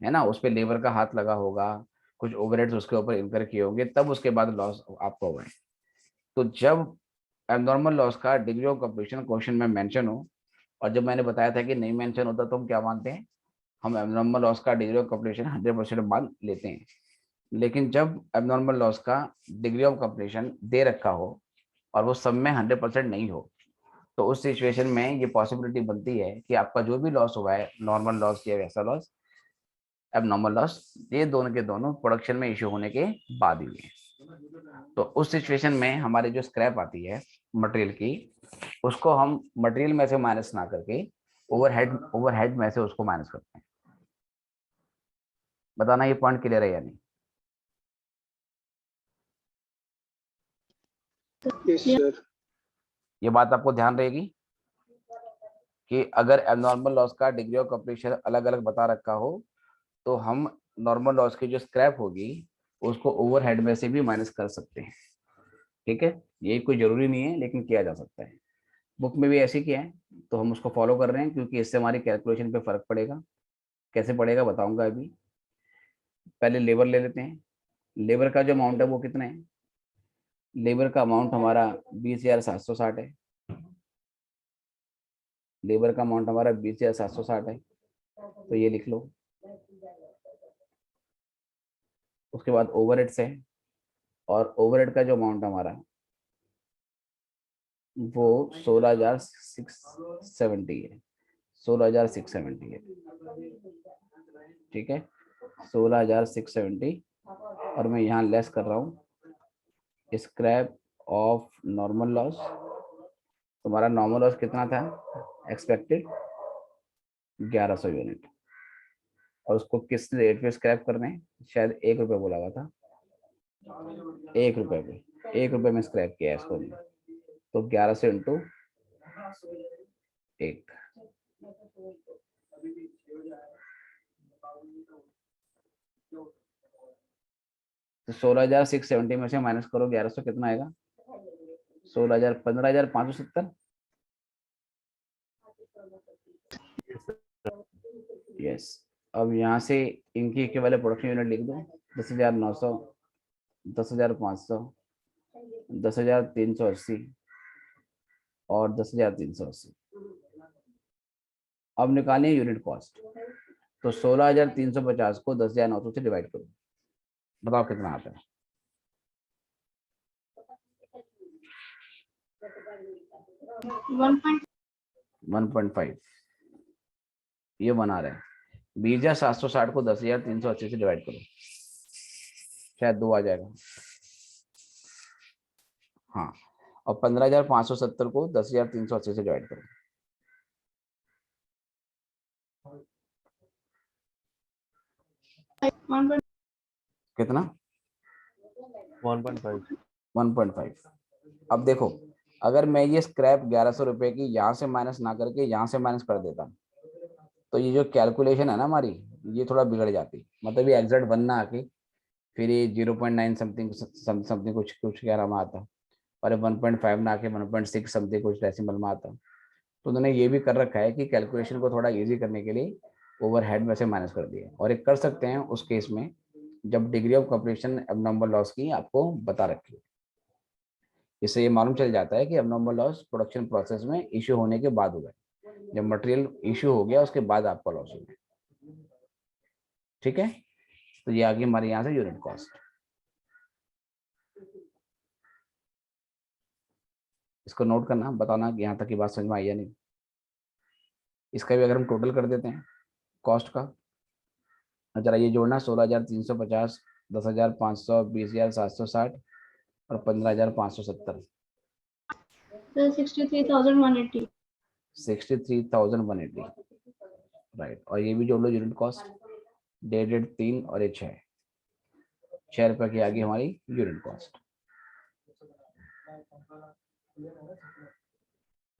है ना, उस पर लेबर का हाथ लगा होगा, कुछ ओवरहेड्स उसके ऊपर इनकर किए होंगे, तब उसके बाद लॉस आपका हुआ है। तो जब एबनॉर्मल लॉस का डिग्री ऑफ कंप्लीशन क्वेश्चन में मेंशन हो, और जब मैंने बताया था कि नहीं मेंशन होता तो हम क्या मानते हैं, हम एबनॉर्मल लॉस का डिग्री ऑफ कंप्लीशन 100% मान लेते हैं। लेकिन जब एबनॉर्मल लॉस का डिग्री ऑफ कंप्लीशन दे रखा हो और वो सब में 100% नहीं हो, तो उस सिचुएशन में ये पॉसिबिलिटी बनती है कि आपका जो भी लॉस हुआ है, नॉर्मल लॉस या वैसा लॉस, एबनॉर्मल लॉस, ये दोनों के दोनों प्रोडक्शन में इश्यू होने के बाद ही हुए हैं। तो उस सिचुएशन में हमारी जो स्क्रैप आती है मटेरियल की, उसको हम मटेरियल में से माइनस ना करके ओवरहेड में से उसको माइनस करते हैं। बताना ये पॉइंट क्लियर है या नहीं? Yes, sir. ये बात आपको ध्यान रहेगी कि अगर एबनॉर्मल लॉस का डिग्री ऑफ कंप्लीशन अलग अलग बता रखा हो, तो हम नॉर्मल लॉस की जो स्क्रैप होगी उसको ओवरहेड में से भी माइनस कर सकते हैं। ठीक है, ये कोई जरूरी नहीं है लेकिन किया जा सकता है। बुक में भी ऐसे किया है तो हम उसको फॉलो कर रहे हैं, क्योंकि इससे हमारी कैलकुलेशन पे फर्क पड़ेगा। कैसे पड़ेगा बताऊंगा अभी। पहले लेबर ले लेते हैं। लेबर का जो अमाउंट है वो कितना है? लेबर का अमाउंट हमारा 20,760 है। लेबर का अमाउंट हमारा 20,760 है, तो ये लिख लो। उसके बाद ओवरहेड्स है, और ओवरहेड का जो अमाउंट हमारा वो 16,670 है। 16,670 है, ठीक है, 16,670। और मैं यहाँ लेस कर रहा हूँ स्क्रैप ऑफ नॉर्मल लॉस। तुम्हारा नॉर्मल लॉस कितना था एक्सपेक्टेड? 1100 यूनिट। और उसको किस रेट पे स्क्रैप करना है? शायद 1 रुपये बोला हुआ था, 1 रुपये पे, 1 रुपये में स्क्रैप किया है इसको हमने। तो 1100 इंटू 1, तो 16,670 में से माइनस करो 1100, कितना आएगा? 16,000, 15,570। यस। अब यहाँ से इनकी के वाले प्रोडक्शन यूनिट लिख दो। 10,900, 10,500, 10,380 और 10,380। अब निकालें यूनिट कॉस्ट। तो 16,350 को 10,900 से डिवाइड करो, बताओ कितना आता है? 1.5 ये बना रहा है। 20,760 को 10,380 से डिवाइड करो, शायद 2 आ जाएगा। हाँ, और 15,570 को 10,380 से डिवाइड करो। कितना? 1.5। 1.5। अब देखो, अगर मैं ये स्क्रैप 1100 रुपए की यहाँ से माइनस ना करके यहाँ से माइनस कर देता, तो ये जो कैलकुलेशन है ना हमारी, ये थोड़ा बिगड़ जाती। मतलब ये एग्जैक्ट 1 ना आके फिर ये 0.9 समथिंग समथिंग कुछ कुछ क्या नाम आता, और 1.5 ना आके 1.6 समथिंग कुछ डेसिमल में आता। तो उन्होंने ये भी कर रखा है कि कैलकुलेशन को थोड़ा इजी करने के लिए ओवरहेड में से माइनस कर दिया। और एक कर सकते हैं उस केस में जब degree of completion abnormal loss की आपको बता रखी है। इससे ये मालूम चल जाता है कि एबनॉर्मल लॉस प्रोडक्शन प्रोसेस में इश्यू होने के बाद हुआ है। जब मटेरियल इश्यू हो गया उसके बाद आपका लॉस हुआ है। ठीक है, तो ये आगे हमारे यहाँ से यूनिट कॉस्ट। इसको नोट करना, बताना कि यहाँ तक की बात समझ में आई या नहीं। इसका भी अगर हम टोटल कर देते हैं कॉस्ट का, जरा ये जोड़ना, 16,350, 10,500, 20,760 और 15,570, 63,180। 63,180, राइट। और ये भी जोड़ लो यूनिट कॉस्ट। 1.5 3 और ये 6 रुपए की आ गई हमारी यूनिट कॉस्ट।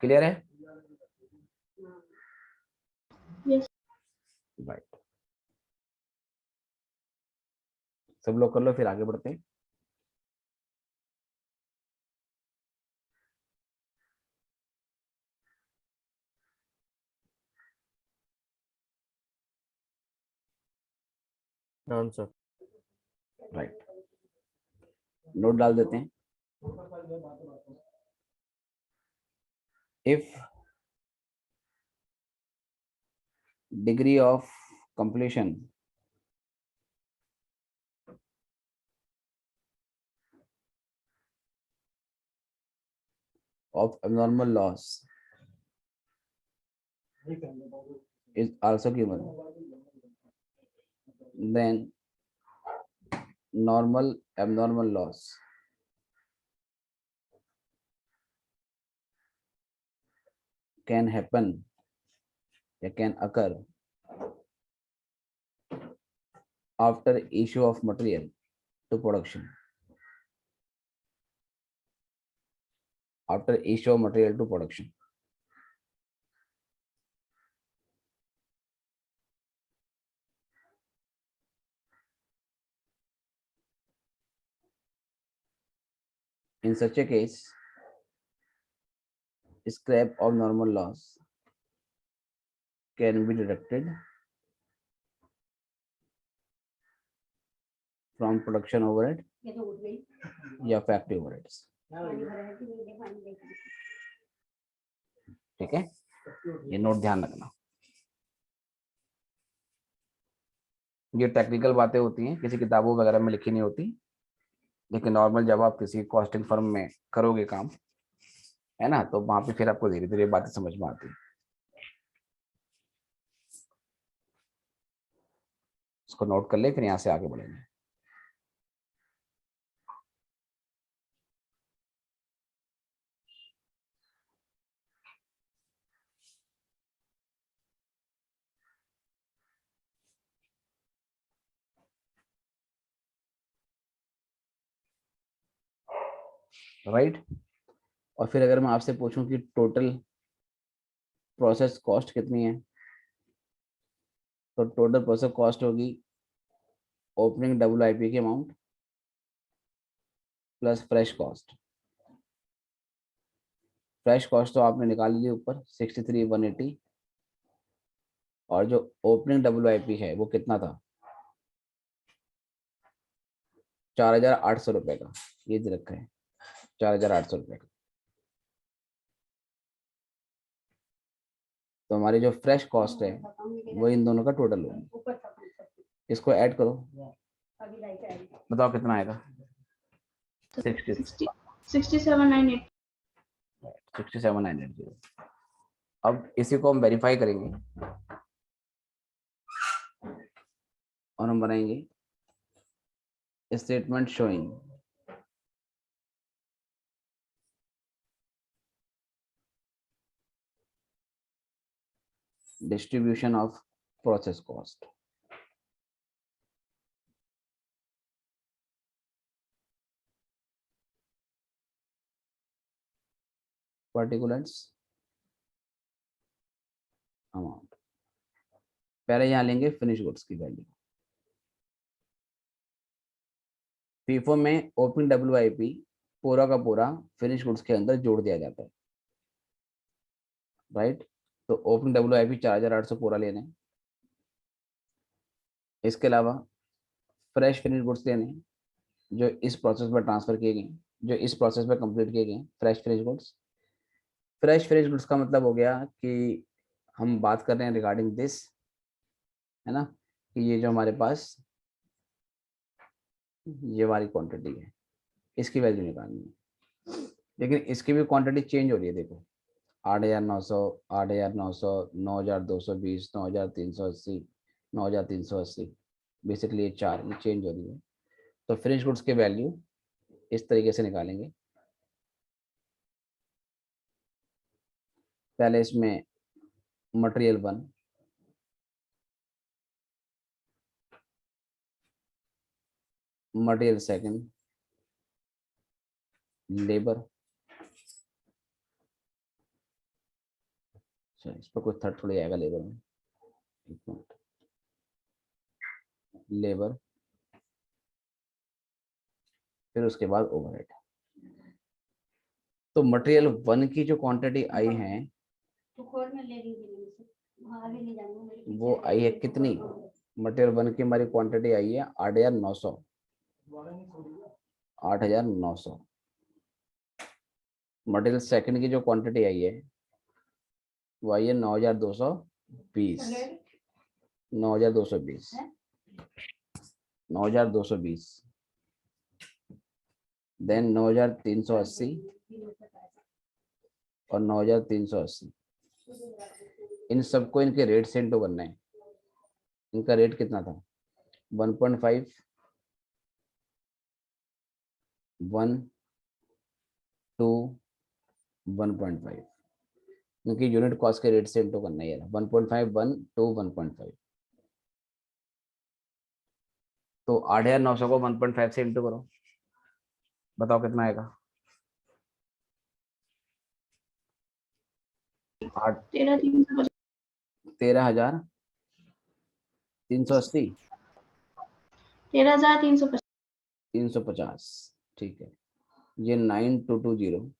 क्लियर है? Yes. राइट, सब लोग कर लो, फिर आगे बढ़ते हैं। आंसर राइट, नोट डाल देते हैं। If degree of completion of abnormal loss is also given, then normal abnormal loss can happen or can occur after issue of material to production. After issue of material to production. In such a case, scrap of normal loss can be deducted from production overhead या factory overheads. ठीक है, ये note ध्यान रखना। ये technical बातें होती हैं, किसी किताबों वगैरह में लिखी नहीं होती, लेकिन नॉर्मल जब आप किसी कॉस्टिंग फर्म में करोगे काम, है ना, तो वहां पे फिर आपको धीरे धीरे बातें समझ में आती है। इसको नोट कर ले, फिर यहाँ से आगे बढ़ेंगे। राइट, और फिर अगर मैं आपसे पूछूं कि टोटल प्रोसेस कॉस्ट कितनी है, तो टोटल प्रोसेस कॉस्ट होगी ओपनिंग WIP की amount plus fresh cost. Fresh cost तो आपने निकाल ली ऊपर 63,180, और जो ओपनिंग WIP है वो कितना था, 4,800 रुपए का, ये दे रखा है 4,800 रुपए का। तो हमारी जो फ्रेश कॉस्ट है वो इन दोनों का टोटल होगा। इसको ऐड करो, बताओ कितना आएगा। 67,980. 67,980। अब इसी को हम वेरीफाई करेंगे और हम बनाएंगे statement showing distribution of process cost. Particulars amount. पहले यहाँ लेंगे फिनिश गुड्स की वैल्यू। FIFO में ओपनिंग WIP पूरा का पूरा फिनिश गुड्स के अंदर जोड़ दिया जाता है, राइट। तो ओपनिंग WIP 4,800 पूरा लेना है। इसके अलावा फ्रेश फिनिश गुड्स लेने हैं जो इस प्रोसेस में ट्रांसफर किए गए, जो इस प्रोसेस में कंप्लीट किए गए। Fresh finish goods, fresh finish goods का मतलब हो गया कि हम बात कर रहे हैं रिगार्डिंग दिस, है ना, कि ये जो हमारे पास ये वाली क्वांटिटी है, इसकी वैल्यू निकालनी है। लेकिन इसकी भी क्वांटिटी चेंज हो रही है, देखो 8,900, 8,900, 9,220, 9,380, 9,380, बेसिकली ये चार ये चेंज हो रही है। तो फिनिश गुड्स की वैल्यू इस तरीके से निकालेंगे। पहले इसमें मटेरियल 1, मटेरियल सेकंड, लेबर, अच्छा इस पर कोई थर्ड थोड़ी आएगा लेबर में, एक मिनट, लेबर, फिर उसके बाद ओवरहेड। तो मटेरियल 1 की जो क्वांटिटी आई है वो आई है कितनी, मटेरियल 1 की हमारी क्वांटिटी आई है 8,900, 8,900। मटेरियल सेकंड की जो क्वांटिटी आई है वो आई है 9,220, 9,220, 9,220, देन 9,380 और 9,380। इन सबको इनके रेट से इंटू करना है। इनका रेट कितना था 1.5, 1, 2, 1.5। इनकी यूनिट कॉस्ट के रेट से इंटू करना है 1.5, 1, 2, 1.5। तो 8,900 को 1.5 से इंटू करो, बताओ कितना आएगा। 13,350 13,380, 13,350 350, ठीक है। ये 9,220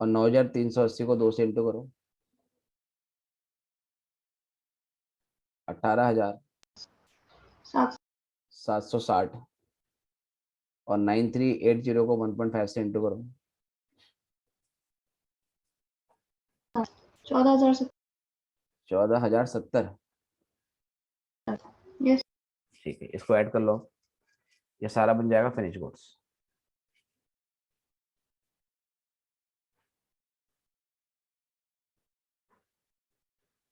और 9,380 को 2 से इंटू करो, 18,760 और 9,380 को 1.5 से इंटू करो, 14,070। यस ठीक है, इसको ऐड कर लो, ये सारा बन जाएगा फिनिश गुड्स।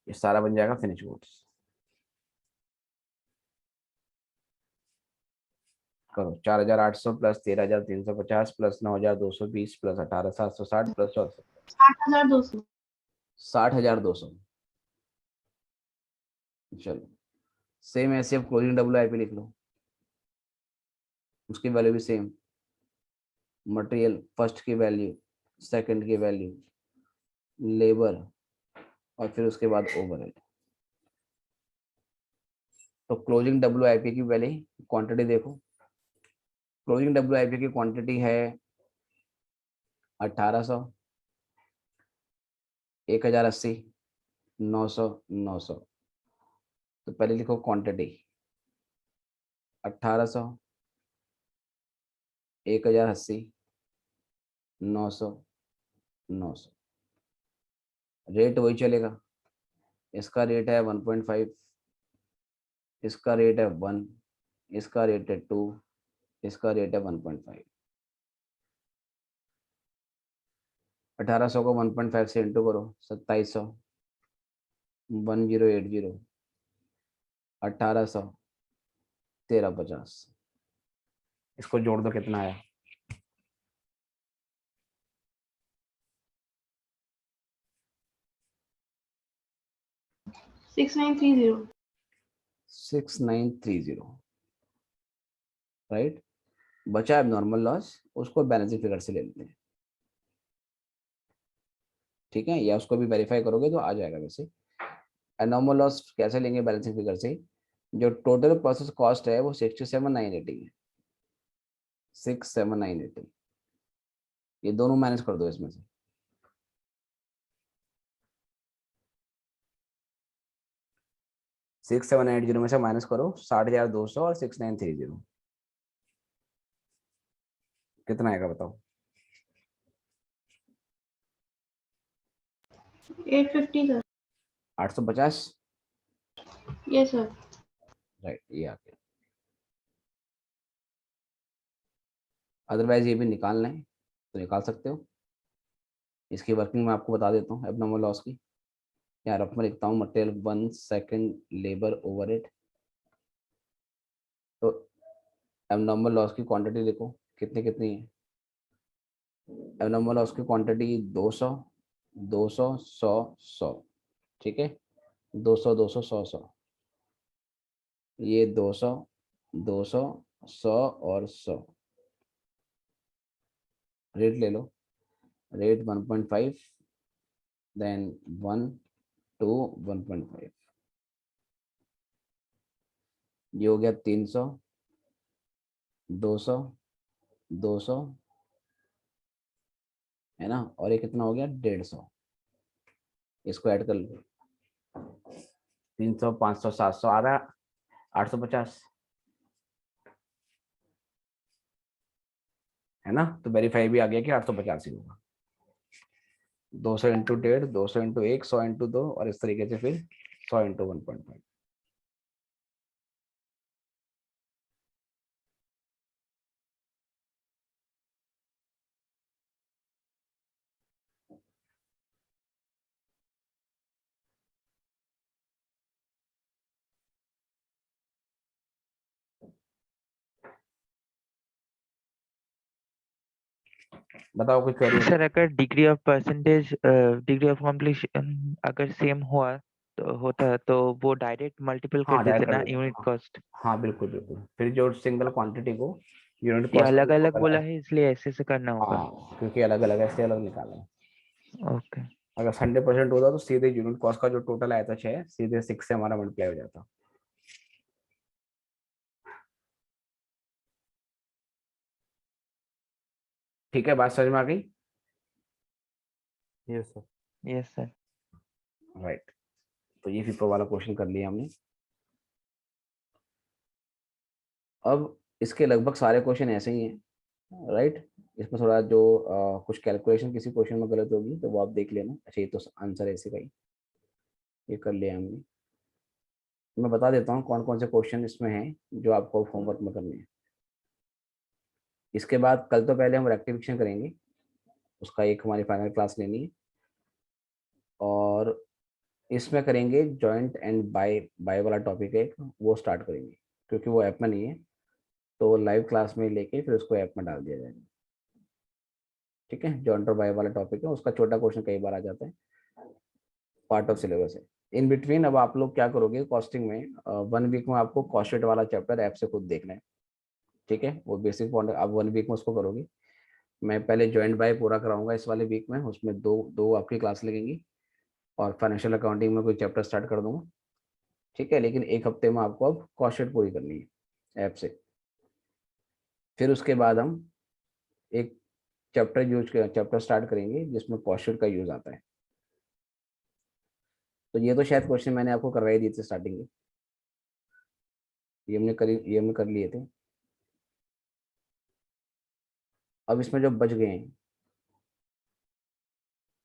ये सारा बन जाएगा फिनिश गुड्स। करो 4,800 प्लस 13,350 प्लस 9,220 प्लस 18,760 प्लस 8,200 60,200। चलो सेम ऐसे अब क्लोजिंग WIP लिख लो, उसकी वैल्यू भी सेम, मटेरियल फर्स्ट की वैल्यू, सेकंड की वैल्यू, लेबर और फिर उसके बाद ओवरहेड। तो क्लोजिंग WIP की वैल्यू क्वांटिटी देखो, क्लोजिंग WIP की क्वांटिटी है 1,800, 1,080, 900, 900। तो पहले लिखो क्वांटिटी 1,800, 1,080, 900, 900। रेट वही चलेगा, इसका रेट है 1.5, इसका रेट है 1, इसका रेट है 2, इसका रेट है 1.5। 1,800 को 1.5 से इंटू करो 2,700, 1080, 1,800, 1,350। इसको जोड़ दो कितना आया, 6930 6930, राइट। बचा है नॉर्मल लॉस, उसको बैलेंसिंग फिगर से ले लेते हैं, ठीक है, या उसको भी वेरीफाई करोगे तो आ जाएगा। वैसे एनॉर्मल लॉस कैसे लेंगे बैलेंसिंग फिगर से, जो टोटल प्रोसेस कॉस्ट है वो 67,980 है, 67,980। ये दोनों माइनस कर दो इसमें से, सिक्स 7,980 में से माइनस करो 60,200 और 6,930, कितना आएगा बताओ। 850 सर 850, यस सर राइट, ये आ गया। अदरवाइज ये भी निकालना है तो निकाल सकते हो। इसकी वर्किंग मैं आपको बता देता हूँ एबनॉर्मल लॉस की। यहाँ रफ में लिखता हूँ मटेरियल 1 सेकंड लेबर ओवरहेड। तो एबनॉर्मल लॉस की क्वांटिटी देखो कितनी कितनी है। एबनॉर्मल लॉस की क्वांटिटी 200, 200, 100, 100, ठीक है, 200, 200, 100, 100। ये 200, 200 100 और 100 रेट ले लो, रेट 1.5 देन 1 2 1.5, ये हो गया 300 200 200 है ना, और ये कितना हो गया 150, इसको ऐड कर लो 300 500 700 आ रहा 850 है ना, तो वेरीफाई भी आ गया कि 850 ही होगा। 200 इंटू 1.5 200 इंटू 1 100 इंटू 2 और इस तरीके से फिर 100 इंटू 1.5। बताओ कोई क्वेरी? सर अगर degree of percentage degree of completion अगर सेम हुआ तो होता तो वो डायरेक्ट मल्टीपल कर हाँ देते डायरेक्ट कर ना देते यूनिट हाँ, कॉस्ट। हाँ बिल्कुल बिल्कुल, फिर जो सिंगल क्वांटिटी को यूनिट ये कॉस्ट अलग अलग बोला है इसलिए ऐसे से करना होगा। हाँ क्योंकि अलग अलग ऐसे अलग निकालना है। ओके। अगर 100% होता तो सीधे यूनिट कॉस्ट का जो टोटल आया था 6 सीधे 6 से हमारा मल्टीप्लाई हो जाता। ठीक है, बात समझ में आ गई? Yes sir. Yes sir. Right, तो ये फिफ्थ वाला क्वेश्चन कर लिया हमने। अब इसके लगभग सारे क्वेश्चन ऐसे ही हैं, राइट। इसमें थोड़ा जो कुछ कैलकुलेशन किसी क्वेश्चन में गलत होगी तो वो आप देख लेना। अच्छा ये तो आंसर ऐसे का ही, ये कर लिया हमने। मैं बता देता हूँ कौन कौन से क्वेश्चन इसमें हैं जो आपको होमवर्क में करने हैं। इसके बाद कल तो पहले हम रेक्टिफिकेशन करेंगे, उसका एक हमारी फाइनल क्लास लेनी है, और इसमें करेंगे जॉइंट एंड बाय बाय वाला टॉपिक है एक, वो स्टार्ट करेंगे क्योंकि वो ऐप में नहीं है, तो लाइव क्लास में लेके फिर उसको ऐप में डाल दिया जाएगा। ठीक है, जॉइंट और बाय वाला टॉपिक है, उसका छोटा क्वेश्चन कई बार आ जाता है, पार्ट ऑफ सिलेबस है। इन बिटवीन अब आप लोग क्या करोगे कॉस्टिंग में, 1 वीक में आपको कॉस्टेट वाला चैप्टर ऐप से खुद देखना है। ठीक है, वो बेसिक पॉइंट आप 1 वीक में उसको करोगे। मैं पहले जॉइंट बाय पूरा कराऊंगा इस वाले वीक में, उसमें दो दो आपकी क्लास लगेंगी, और फाइनेंशियल अकाउंटिंग में कोई चैप्टर स्टार्ट कर दूंगा। ठीक है, लेकिन एक हफ्ते में आपको अब कॉस्टेट पूरी करनी है ऐप से। फिर उसके बाद हम एक चैप्टर स्टार्ट करेंगे जिसमें कॉस्टेट का यूज आता है। तो ये तो शायद क्वेश्चन मैंने आपको करवाई दिए थे स्टार्टिंग में, ये हमने कर लिए थे। अब इसमें जो बच गए हैं,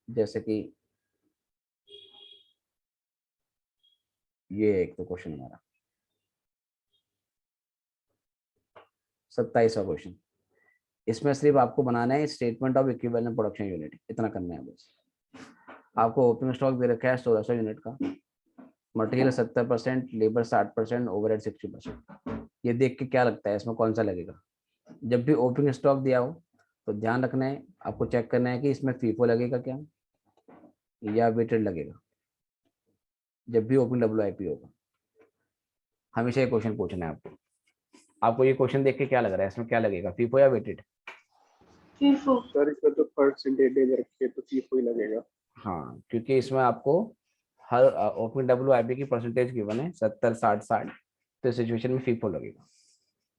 जैसे कि ये एक तो क्वेश्चन हमारा 27वां क्वेश्चन, इसमें सिर्फ आपको बनाना है statement of equivalent production unit, इतना करना है बस। आपको ओपनिंग स्टॉक दे रखा है 1600 यूनिट का, मटेरियल 70%, लेबर 60%, ओवरहेड 60%। ये देख के क्या लगता है इसमें कौन सा लगेगा? जब भी ओपनिंग स्टॉक दिया हो तो ध्यान रखना है, आपको चेक करना है कि इसमें फीफो लगेगा क्या या वेटेड लगेगा। जब भी ओपन WIP होगा हमेशा ये क्वेश्चन पूछना है आपको। आपको ये क्वेश्चन देख के क्या लग रहा है इसमें क्या लगेगा, फीफो या वेटेड? FIFO। सर इसमें तो परसेंटेज रखे तो फीफो ही लगेगा। हाँ, क्योंकि इसमें आपको हर ओपन WIP की परसेंटेज गिवन है 70 60 60, तो सिचुएशन में फीफो लगेगा,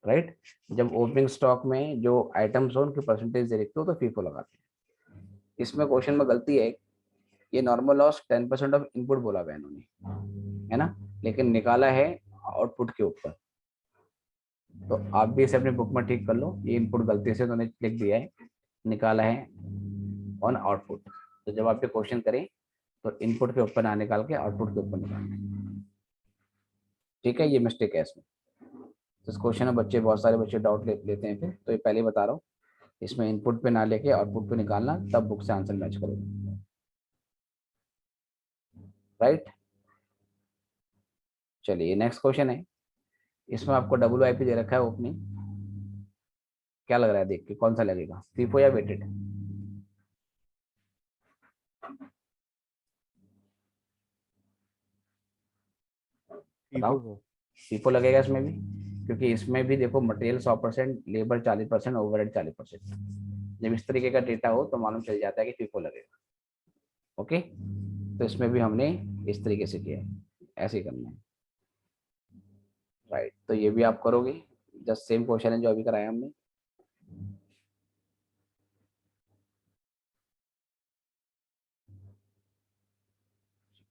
राइट। जब ओपनिंग स्टॉक में जो आइटम्स हो उनकी परसेंटेज दे रखते हो तो फीफो लगाते हैं। इसमें क्वेश्चन में गलती है, ये नॉर्मल लॉस 10% ऑफ इनपुट बोला हुआ है इन्होंने, है ना, लेकिन निकाला है आउटपुट के ऊपर। तो आप भी इसे अपने बुक में ठीक कर लो, ये इनपुट गलती से उन्होंने लिख दिया है, निकाला है ऑन आउटपुट। तो जब आप ये क्वेश्चन करें तो इनपुट के ऊपर ना निकाल के आउटपुट के ऊपर निकालना। ठीक है, ये मिस्टेक है इसमें। तो इस क्वेश्चन में बहुत सारे बच्चे डाउट लेते हैं फिर, तो ये पहले बता रहा हूँ, इसमें इनपुट पे ना लेके आउटपुट पे निकालना, तब बुक से आंसर मैच करेगा, राइट। चलिए नेक्स्ट क्वेश्चन है, इसमें आपको WIP दे रखा है ओपनिंग, क्या लग रहा है देख के कौन सा लगेगा, फीफो या वेटेड? बताओ, फीफो सर। फीफो लगेगा इसमें भी। क्योंकि इसमें भी देखो मटेरियल 100%, लेबर 40%, ओवरहेड 40%। जब इस तरीके का डेटा हो तो मालूम चल जाता है कि फीफो लगेगा। ओके, तो इसमें भी हमने इस तरीके से किया है, ऐसे ही करना है। राइट, तो ये भी आप करोगे, जस्ट सेम क्वेश्चन है जो अभी कराया हमने।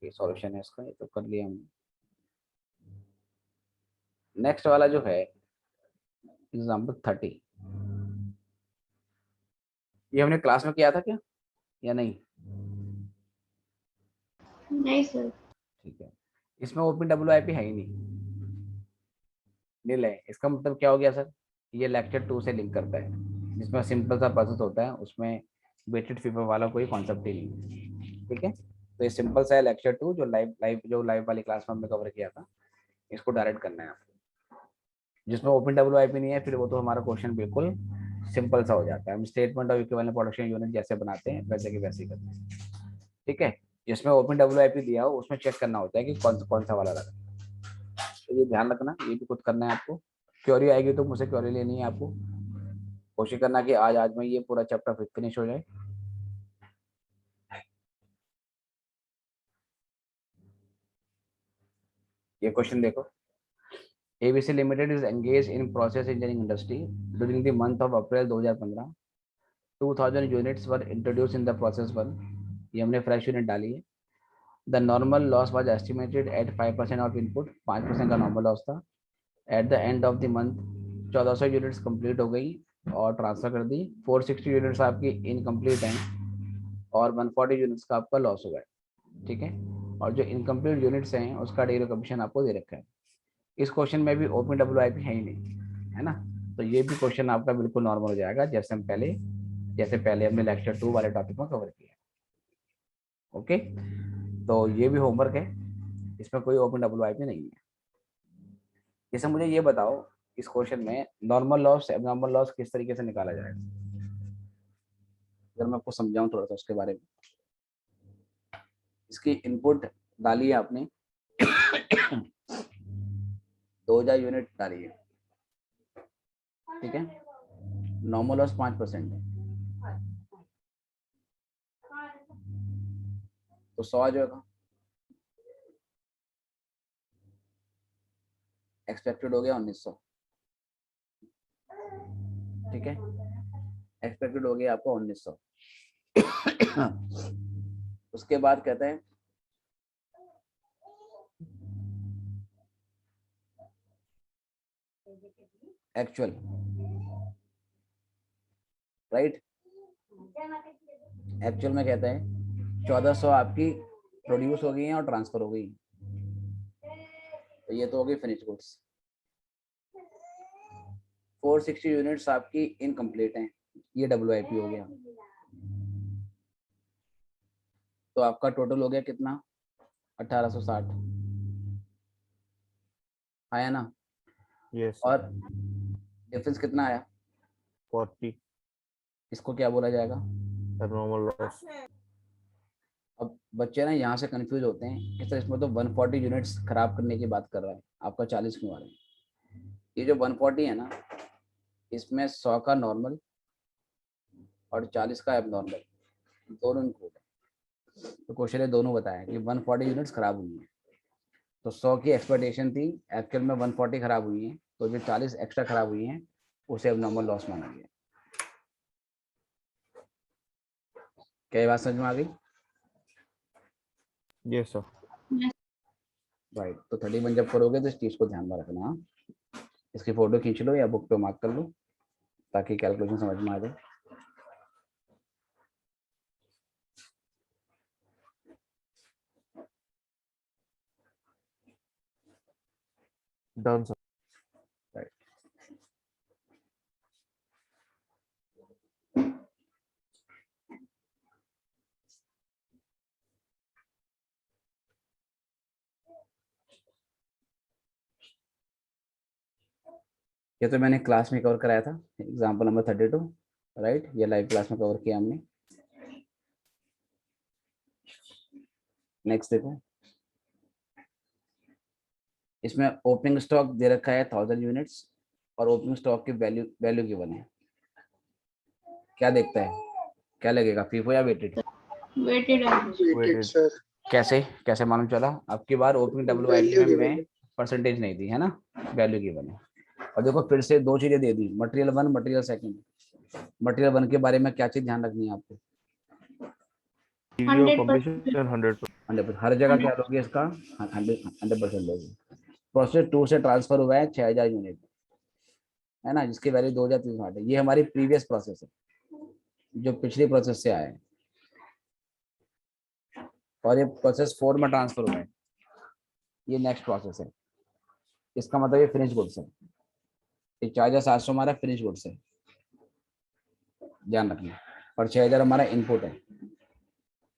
सॉल्यूशन है इसका, ये तो कर लिया हमने। नेक्स्ट वाला जो है एग्जाम्पल 30, ये हमने क्लास में किया था क्या या नहीं? नहीं सर। ठीक है, इसमें OpenWIP है ही नहीं, नील है। इसका मतलब क्या हो गया सर, ये लेक्चर 2 से लिंक करता है, जिसमें सिंपल सा प्रोसेस होता है, उसमें वेटेड फीवर वाला कोई कॉन्सेप्ट ही नहीं है। ठीक है, तो ये सिंपल सा है लेक्चर 2 जो लाइव वाली क्लास में हमने कवर किया था, इसको डायरेक्ट करना है आपको। जिसमें OpenWIP नहीं है फिर वो तो हमारा क्वेश्चन बिल्कुल सिंपल सा हो जाता है, हम statement of equivalent production unit जैसे बनाते हैं वैसे के वैसे ही करते हैं। ठीक है, जिसमें OpenWIP दिया हो उसमें चेक करना होता है कि कौन सा वाला लगा, तो ये ध्यान रखना, ये भी खुद करना है आपको। क्वेरी आएगी तो मुझसे क्वेरी लेनी है आपको, कोशिश करना कि आज में ये पूरा चैप्टर फिनिश हो जाए। ये क्वेश्चन देखो, ABC Limited is engaged in process engineering industry during the month of April 2015. 2000 units were introduced in the process 1. ये हमने फ्रेश यूनिट डाली है। The normal loss was estimated at 5% of input, 5% का normal loss था। At the end of the month 1400 units complete हो गई और transfer कर दी। 460 यूनिट्स आपकी इनकम्प्लीट हैं और 140 यूनिट्स का आपका लॉस हुआ है। ठीक है, और जो इनकम्प्लीट यूनिट्स हैं उसका डेली कमीशन आपको दे रखा है। इस क्वेश्चन में भी OpenWIP है ही नहीं, है ना, तो ये भी क्वेश्चन आपका बिल्कुल नॉर्मल हो जाएगा, जैसे पहले हमने लेक्चर 2 वाले टॉपिक में कवर किया। ओके, तो ये भी होमवर्क है, इसमें कोई OpenWIP नहीं है। जैसे मुझे ये बताओ, इस क्वेश्चन में नॉर्मल लॉस एबनॉर्मल लॉस किस तरीके से निकाला जाएगा, अगर मैं आपको समझाऊं थोड़ा सा उसके बारे में। इसकी इनपुट डाली है आपने 2000 यूनिट डाली है। ठीक है, नॉर्मल लॉस 5% है, तो 100 आ जाएगा। एक्सपेक्टेड हो गया 1900। ठीक है, एक्सपेक्टेड हो गया आपको 1900। उसके बाद कहते हैं एक्चुअल, राइट। एक्चुअल में कहते हैं 1400 आपकी प्रोड्यूस हो गई हैं और ट्रांसफर हो गई, तो ये तो हो गई फिनिश गुड्स। 460 यूनिट्स आपकी इनकम्प्लीट हैं, ये WIP हो गया। तो आपका टोटल हो गया कितना, 1860 आया ना। यस और डिफरेंस कितना आया, 40 इसको क्या बोला जाएगा। Abnormal loss. अब बच्चे ना यहाँ से कंफ्यूज होते हैं कि सर इसमें तो 140 यूनिट्स खराब करने की बात कर रहा है, आपका 40 क्यों आ रहा है। ये जो 140 है ना, इसमें 100 का नॉर्मल और 40 का एबनॉर्मल दोनों इंक्लूड है। तो क्वेश्चन है दोनों बताया कि 140 यूनिट्स खराब हुई हैं, तो 100 की एक्सपेक्टेशन थी, एक्चुअल में 140 खराब हुई हैं, तो जो 40 एक्स्ट्रा खराब हुई हैं उसे एबनॉर्मल लॉस माना गया। क्या ये बात समझ में आ गई। Yes sir. राइट, तो 31 जब करोगे तो इस चीज को ध्यान में रखना। हाँ? इसकी फोटो खींच लो या बुक पे मार्क कर लो ताकि कैलकुलेशन समझ में आ जाए। Done sir. राइट, ये तो मैंने क्लास में कवर कराया था, एग्जाम्पल नंबर 32। राइट, ये लाइव क्लास में कवर किया हमने। नेक्स्ट देखो, इसमें ओपनिंग स्टॉक दे रखा है 1000 यूनिट्स और ओपनिंग स्टॉक की वैल्यू गिवन है। क्या देखता है, क्या लगेगा, फीफो या weighted? Weighted average. Weighted sir. कैसे कैसे मालूम चला? आपकी बार ओपनिंग वैल्यू WIP गिवन में है। परसेंटेज नहीं दी है ना, वैल्यू गिवन है। और देखो फिर से दो चीजें दे दी, मटेरियल 1 मटेरियल 2। मटेरियल 1 के बारे में क्या चीज ध्यान रखनी है आपको? Degree of 100%। कंप्लीशन 100%। 100%। हर जगह क्या लोगे इसका? 100% लोगे। प्रोसेस 2 से ट्रांसफर हुआ है 6000 यूनिट, है ना, जिसकी वैल्यू 2360 है। ये हमारी प्रीवियस प्रोसेस है, जो पिछली प्रोसेस से आया है। और ये प्रोसेस 4 में ट्रांसफर हुआ है, ये नेक्स्ट प्रोसेस है। इसका मतलब ये फिनिश गुड्स है। ये 4700 हमारा फिनिश गुड्स है, ध्यान रखना। और 6000 हमारा इनपुट है।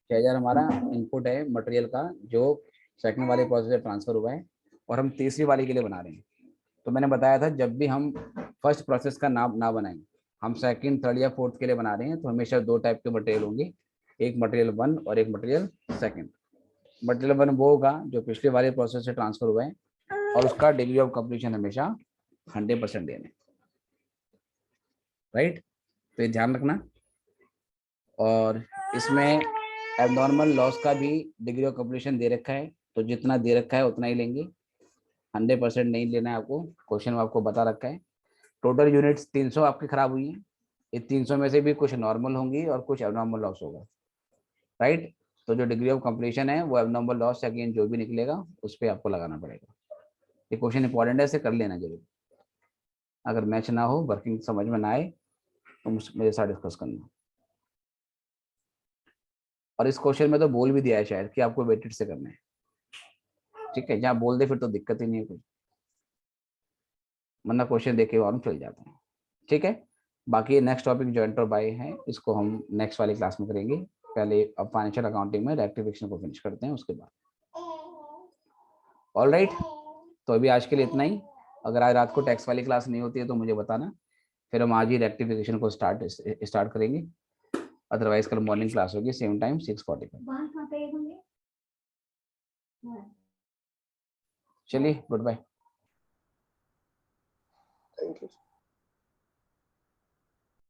6000 हमारा इनपुट है मटेरियल का, जो सेकंड वाले प्रोसेस से ट्रांसफर हुआ है और हम तीसरी वाली के लिए बना रहे हैं। तो मैंने बताया था जब भी हम फर्स्ट प्रोसेस का नाम ना बनाएं, हम सेकंड, थर्ड या फोर्थ के लिए बना रहे हैं, तो हमेशा 2 टाइप के मटेरियल होंगे, एक मटेरियल 1 और एक मटेरियल 2। मटेरियल 1 वो होगा जो पिछले वाले प्रोसेस से ट्रांसफर हुआ है और उसका डिग्री ऑफ कंप्लीशन हमेशा 100% देना है, राइट? तो ये ध्यान रखना। और इसमें एबनॉर्मल लॉस का भी डिग्री ऑफ कंप्लीशन दे रखा है, तो जितना दे रखा है उतना ही लेंगे, 100% नहीं लेना है आपको। क्वेश्चन में आपको बता रखा है। टोटल यूनिट्स 300 आपकी खराब हुई हैं। ये 300 में से भी कुछ नॉर्मल होंगी और कुछ एबनॉर्मल लॉस होगा, राइट? तो जो डिग्री ऑफ कंप्लीशन है वो एबनॉर्मल लॉस या गेन जो भी निकलेगा उस पर आपको लगाना पड़ेगा। ये क्वेश्चन इंपॉर्टेंट है, इसे कर लेना जरूर। अगर मैच ना हो, वर्किंग समझ में ना आए, तो मेरे साथ डिस्कस करना। और इस क्वेश्चन में तो बोल भी दिया है शायद कि आपको वेटेड से करना है, ठीक है? जहाँ बोल दे फिर तो दिक्कत ही नहीं है कुछ, वरना क्वेश्चन देख के मालूम चल जाता है, ठीक है? बाकी नेक्स्ट टॉपिक जॉइंट और बाय है, इसको हम नेक्स्ट वाली क्लास में करेंगे। पहले अब फाइनेंशियल अकाउंटिंग में रेक्टिफिकेशन को फिनिश करते हैं उसके बाद। ऑलराइट, तो अभी आज के लिए इतना ही। अगर आज रात को टैक्स वाली क्लास नहीं होती है तो मुझे बताना, फिर हम आज ही रेक्टिफिकेशन को स्टार्ट करेंगे। अदरवाइज कल मॉर्निंग क्लास होगी सेम टाइम 6:45। चलिए, गुड बाय। Thank you.